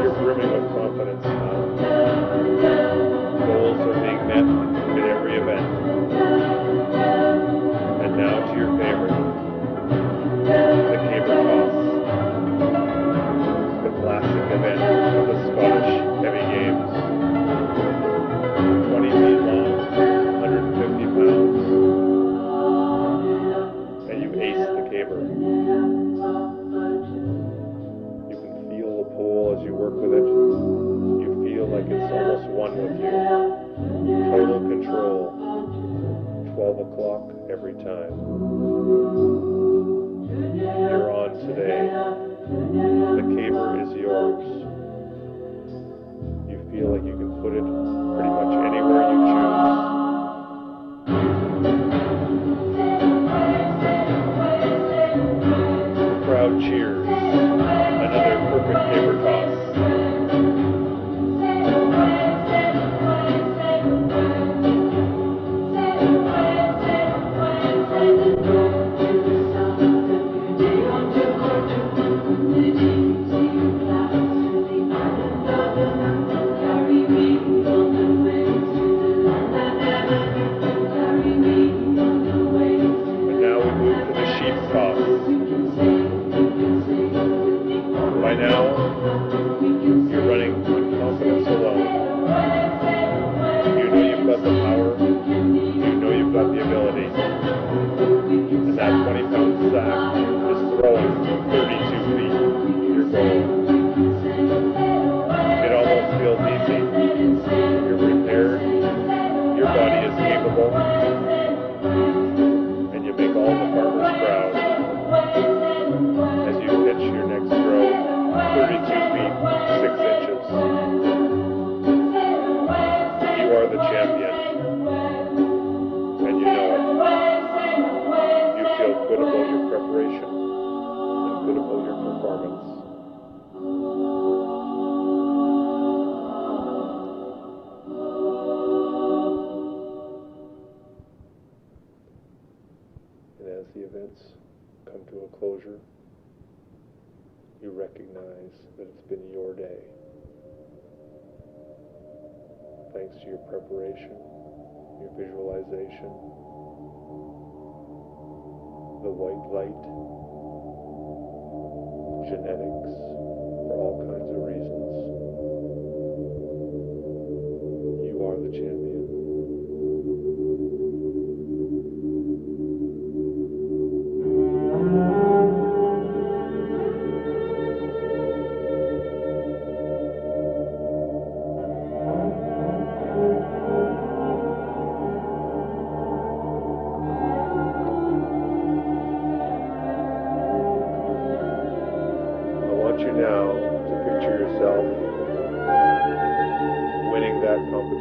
You're brimming with confidence now. Goals are being met at every event. And now to your favorite, the caber toss. The classic event of the Scottish Heavy Games. 20 feet long, 150 pounds. And you ace the caber. You can feel the pole as you work with it. You feel like it's almost one with you. Total control. 12 o'clock every time. You're on today. The caber is yours. You feel like you can put it pretty much anywhere you choose. The crowd cheers. Another perfect caber toss. And now we move to the sheep toss. By now, you're running on confidence alone. You know you've got the power. You know you've got the ability. And that 20-pound sack is throwing 32 feet. Your goal. It almost feels easy. You're prepared. Your body is capable. And you make all the farmers proud. As you pitch your next throw, 32 feet, 6 inches. You are the champion. And you know it. You feel good about your preparation and good about your performance. And as the events come to a closure, you recognize that it's been your day. Thanks to your preparation, your visualization, the white light, genetics, for all kinds of reasons. You are the champion.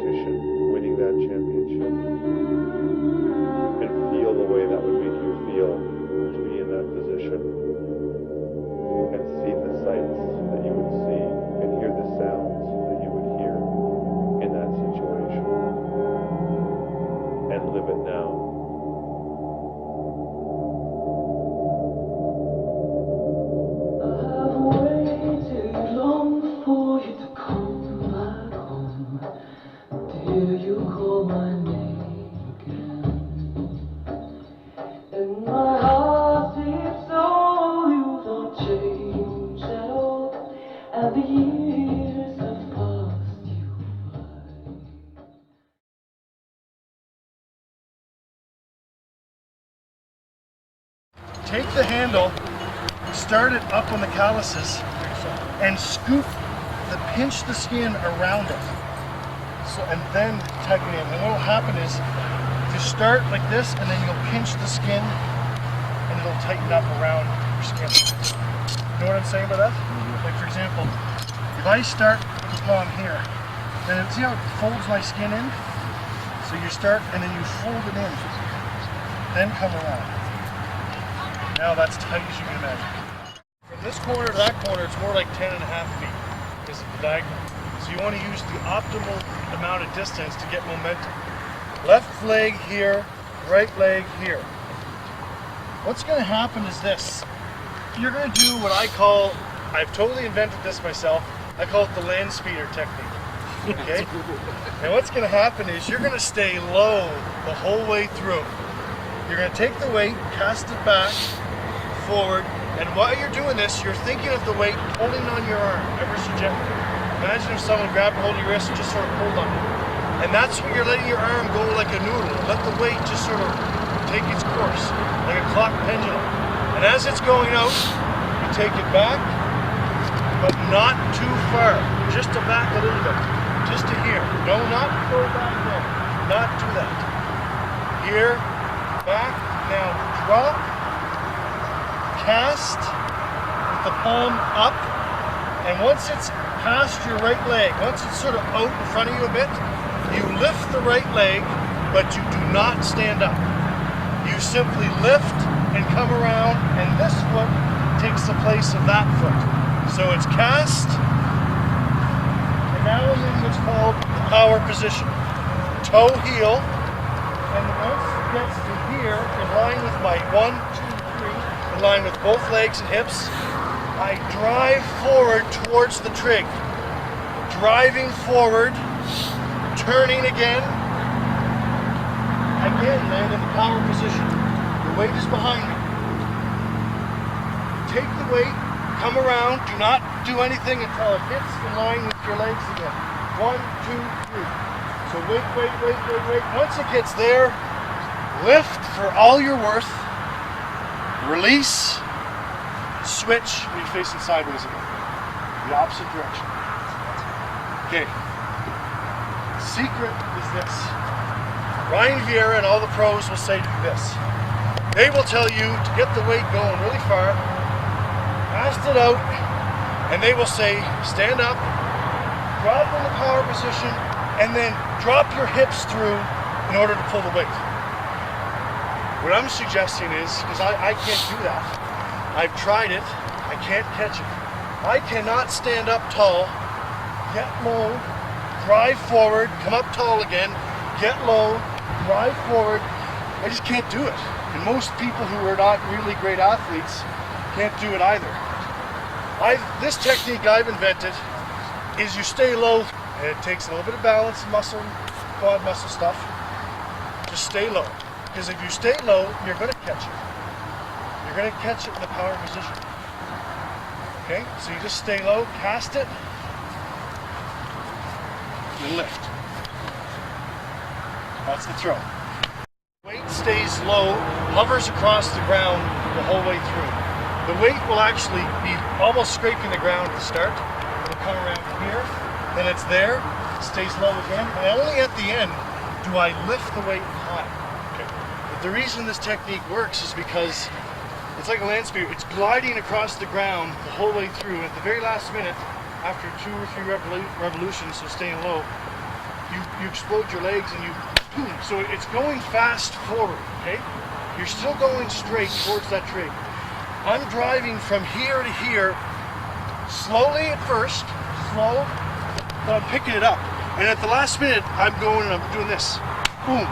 competition, winning that championship, and feel the way that would make you feel to be in that position, and see the sights that you would see, and hear the sounds that you would hear in that situation, and live it now. Take the handle, start it up on the calluses, and scoop pinch the skin around it. So, and then tuck it in. And what will happen is, you start like this, and then you'll pinch the skin, and it'll tighten up around your skin. You know what I'm saying by that? Like for example, if I start the palm here, then see how it folds my skin in? So you start, and then you fold it in, then come around. Now that's tight as you can imagine. From this corner to that corner, it's more like 10.5 feet because of the diagonal. So you want to use the optimal amount of distance to get momentum. Left leg here, right leg here. What's going to happen is this. You're going to do what I call, I've totally invented this myself, I call it the land speeder technique. Okay? And what's going to happen is you're going to stay low the whole way through. You're going to take the weight, cast it back, forward, and while you're doing this, you're thinking of the weight pulling on your arm, ever so gently. Imagine if someone grabbed a hold of your wrist and just sort of pulled on it. And that's when you're letting your arm go like a noodle. Let the weight just sort of take its course, like a clock pendulum. And as it's going out, you take it back, but not too far. Just to back a little bit. Just to here. No, not go back there. Not do that. Here, back, now drop, cast with the palm up, and once it's past your right leg, once it's sort of out in front of you a bit, you lift the right leg, but you do not stand up. You simply lift and come around, and this foot takes the place of that foot. So it's cast, and now I'm in what's called the power position. Toe heel, and once it gets to here, in line with my 1, 2, 3, in line with both legs and hips, I drive forward towards the trig. Driving forward, turning again, land in the power position. The weight is behind me. Take the weight, come around, do not do anything until it hits in line with your legs again. 1, 2, 3. So wait. Once it gets there, lift for all you're worth, release, switch, and you're facing sideways again. The opposite direction. Okay. Secret is this. Ryan Vieira and all the pros will say do this. They will tell you to get the weight going really far, cast it out, and they will say stand up, drop in the power position, and then drop your hips through in order to pull the weight. What I'm suggesting is, because I can't do that, I've tried it, I can't catch it. I cannot stand up tall, get low, drive forward, come up tall again, get low, drive forward. I just can't do it. And most people who are not really great athletes can't do it either. This technique I've invented is you stay low, and it takes a little bit of balance, muscle, quad muscle stuff. Just stay low. Because if you stay low, you're going to catch it. You're going to catch it in the power position. Okay, so you just stay low, cast it, and lift. That's the throw. Weight stays low, hovers across the ground the whole way through. The weight will actually be almost scraping the ground at the start. It'll come around here, then it's there, it stays low again, and only at the end do I lift the weight high. Okay. But the reason this technique works is because it's like a land speeder. It's gliding across the ground the whole way through. At the very last minute, after 2 or 3 revolutions of staying low, you you explode your legs and you boom. So it's going fast forward, okay? You're still going straight towards that trig. I'm driving from here to here, slowly at first, slow, but I'm picking it up. And at the last minute, I'm going and I'm doing this. Boom.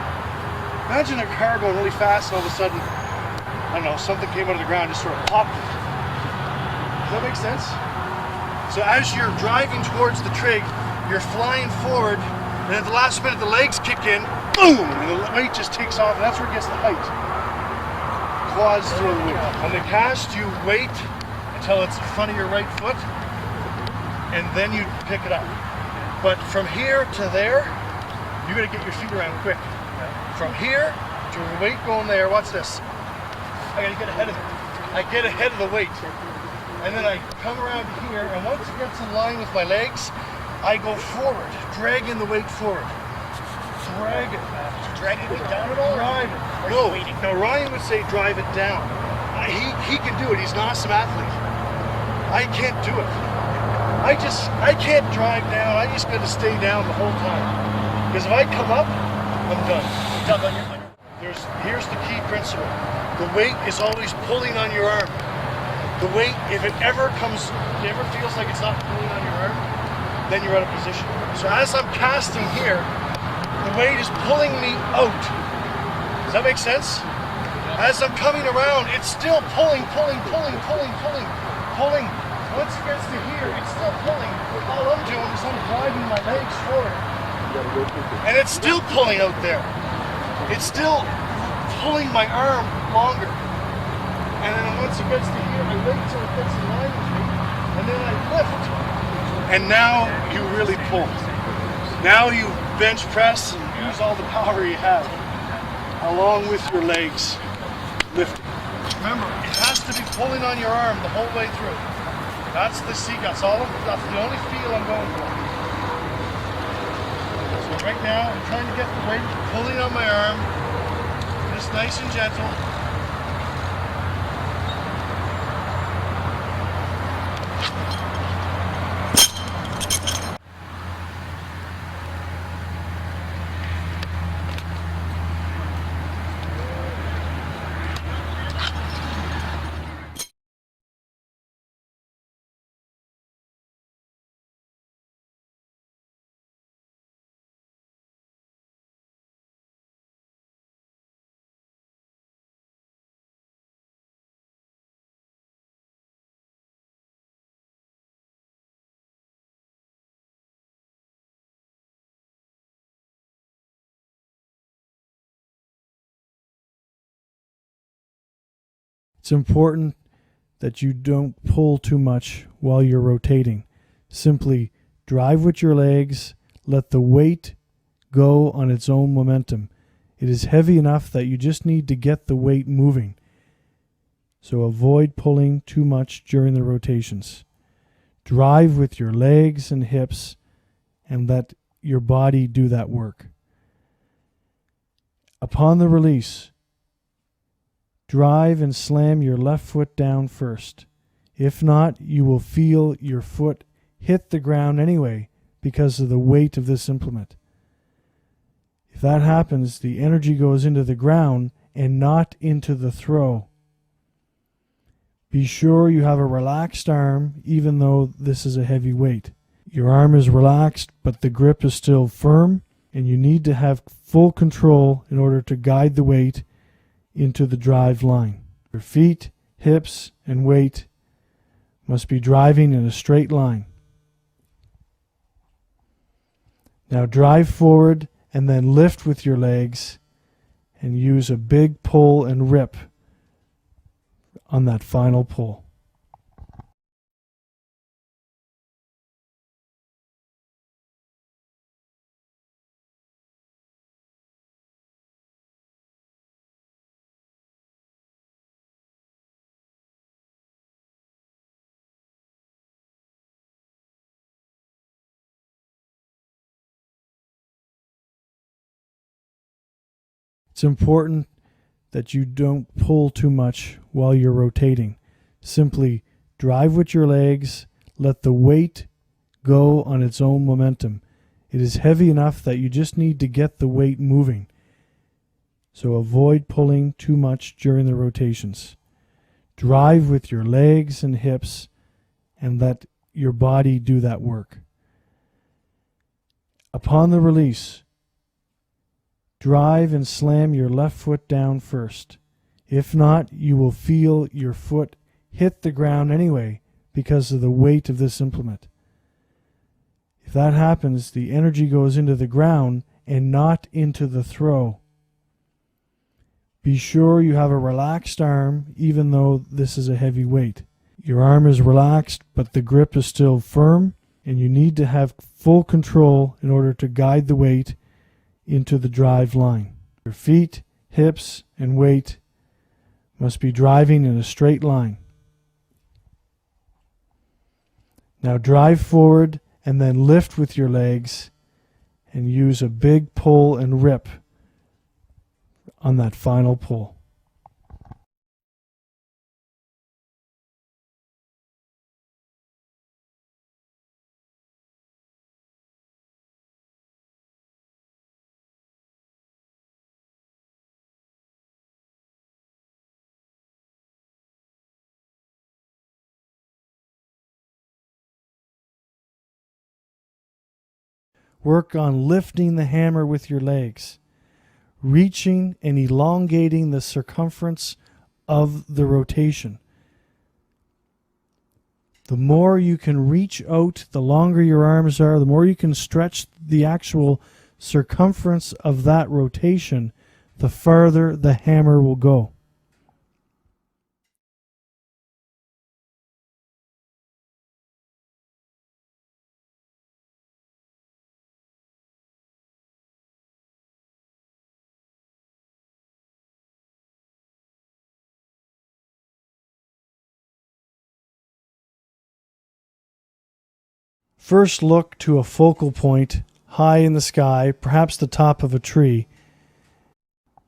Imagine a car going really fast and all of a sudden, I don't know, something came out of the ground and just sort of popped it. Does that make sense? So as you're driving towards the trig, you're flying forward, and at the last minute the legs kick in, boom, and the weight just takes off, and that's where it gets the height. Quads throw the weight. On the cast, you wait until it's in front of your right foot, and then you pick it up. But from here to there, you gotta get your feet around quick. From here to the weight going there, watch this. I gotta get ahead of it. I get ahead of the weight. And then I come around here, and once it gets in line with my legs, I go forward, dragging the weight forward. Drag it. Dragging it down at all? Drive it. No, Ryan would say drive it down. He can do it. He's an awesome athlete. I can't do it. I can't drive down. I just got to stay down the whole time. Because if I come up, I'm done. Here's the key principle. The weight is always pulling on your arm. The weight, if it ever feels like it's not pulling on your arm, then you're out of position. So as I'm casting here, the weight is pulling me out. Does that make sense? As I'm coming around, it's still pulling. Once it gets to here, it's still pulling. All I'm doing is I'm driving my legs forward. And it's still pulling out there. It's still pulling my arm longer. And then once it gets to here, I wait till it gets in line with me, and then I lift. And now you really pull. Now you bench press and use all the power you have, along with your legs lifting. Remember, it has to be pulling on your arm the whole way through. That's the secret. That's the only feel I'm going for. So right now, I'm trying to get the weight pulling on my arm, just nice and gentle. It's important that you don't pull too much while you're rotating. Simply drive with your legs, let the weight go on its own momentum. It is heavy enough that you just need to get the weight moving. So avoid pulling too much during the rotations. Drive with your legs and hips and let your body do that work. Upon the release, drive and slam your left foot down first. If not, you will feel your foot hit the ground anyway because of the weight of this implement. If that happens, the energy goes into the ground and not into the throw. Be sure you have a relaxed arm even though this is a heavy weight. Your arm is relaxed, but the grip is still firm, and you need to have full control in order to guide the weight into the drive line. Your feet, hips, and weight must be driving in a straight line. Now drive forward and then lift with your legs and use a big pull and rip on that final pull. It's important that you don't pull too much while you're rotating. Simply drive with your legs, let the weight go on its own momentum. It is heavy enough that you just need to get the weight moving. So avoid pulling too much during the rotations. Drive with your legs and hips and let your body do that work. Upon the release, drive and slam your left foot down first. If not, you will feel your foot hit the ground anyway because of the weight of this implement. If that happens, the energy goes into the ground and not into the throw. Be sure you have a relaxed arm even though this is a heavy weight. Your arm is relaxed, but the grip is still firm, and you need to have full control in order to guide the weight into the drive line. Your feet, hips, and weight must be driving in a straight line. Now drive forward and then lift with your legs and use a big pull and rip on that final pull. Work on lifting the hammer with your legs, reaching and elongating the circumference of the rotation. The more you can reach out, the longer your arms are, the more you can stretch the actual circumference of that rotation, the farther the hammer will go. First look to a focal point high in the sky, perhaps the top of a tree.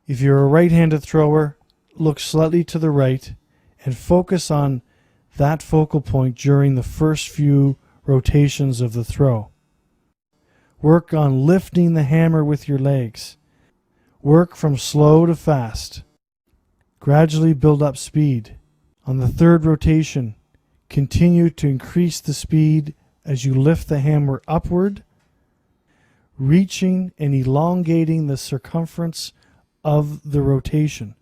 If you're a right-handed thrower, look slightly to the right and focus on that focal point during the first few rotations of the throw. Work on lifting the hammer with your legs. Work from slow to fast. Gradually build up speed. On the third rotation, continue to increase the speed as you lift the hammer upward, reaching and elongating the circumference of the rotation.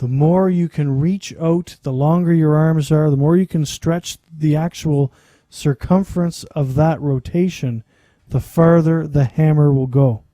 The more you can reach out, the longer your arms are, the more you can stretch the actual circumference of that rotation, the farther the hammer will go.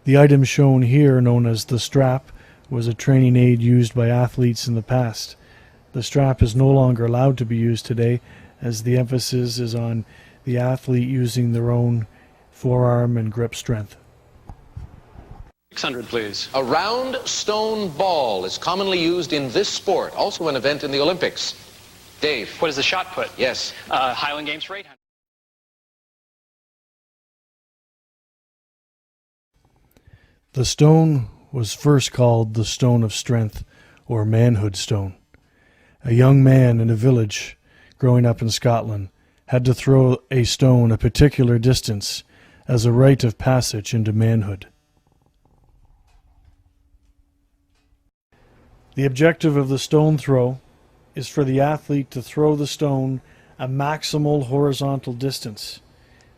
The item shown here, known as the strap, was a training aid used by athletes in the past. The strap is no longer allowed to be used today, as the emphasis is on the athlete using their own forearm and grip strength. 600, please. A round stone ball is commonly used in this sport, also an event in the Olympics. Dave. What is the shot put? Yes. Highland Games for 800. The stone was first called the Stone of Strength, or Manhood Stone. A young man in a village growing up in Scotland had to throw a stone a particular distance as a rite of passage into manhood. The objective of the stone throw is for the athlete to throw the stone a maximal horizontal distance.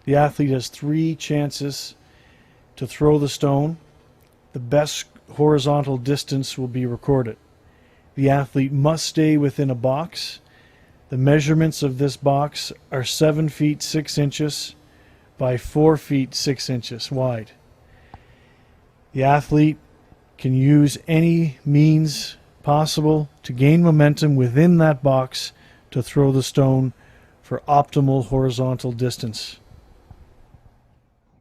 The athlete has 3 chances to throw the stone. The best horizontal distance will be recorded. The athlete must stay within a box. The measurements of this box are 7 feet 6 inches by 4 feet 6 inches wide. The athlete can use any means possible to gain momentum within that box to throw the stone for optimal horizontal distance.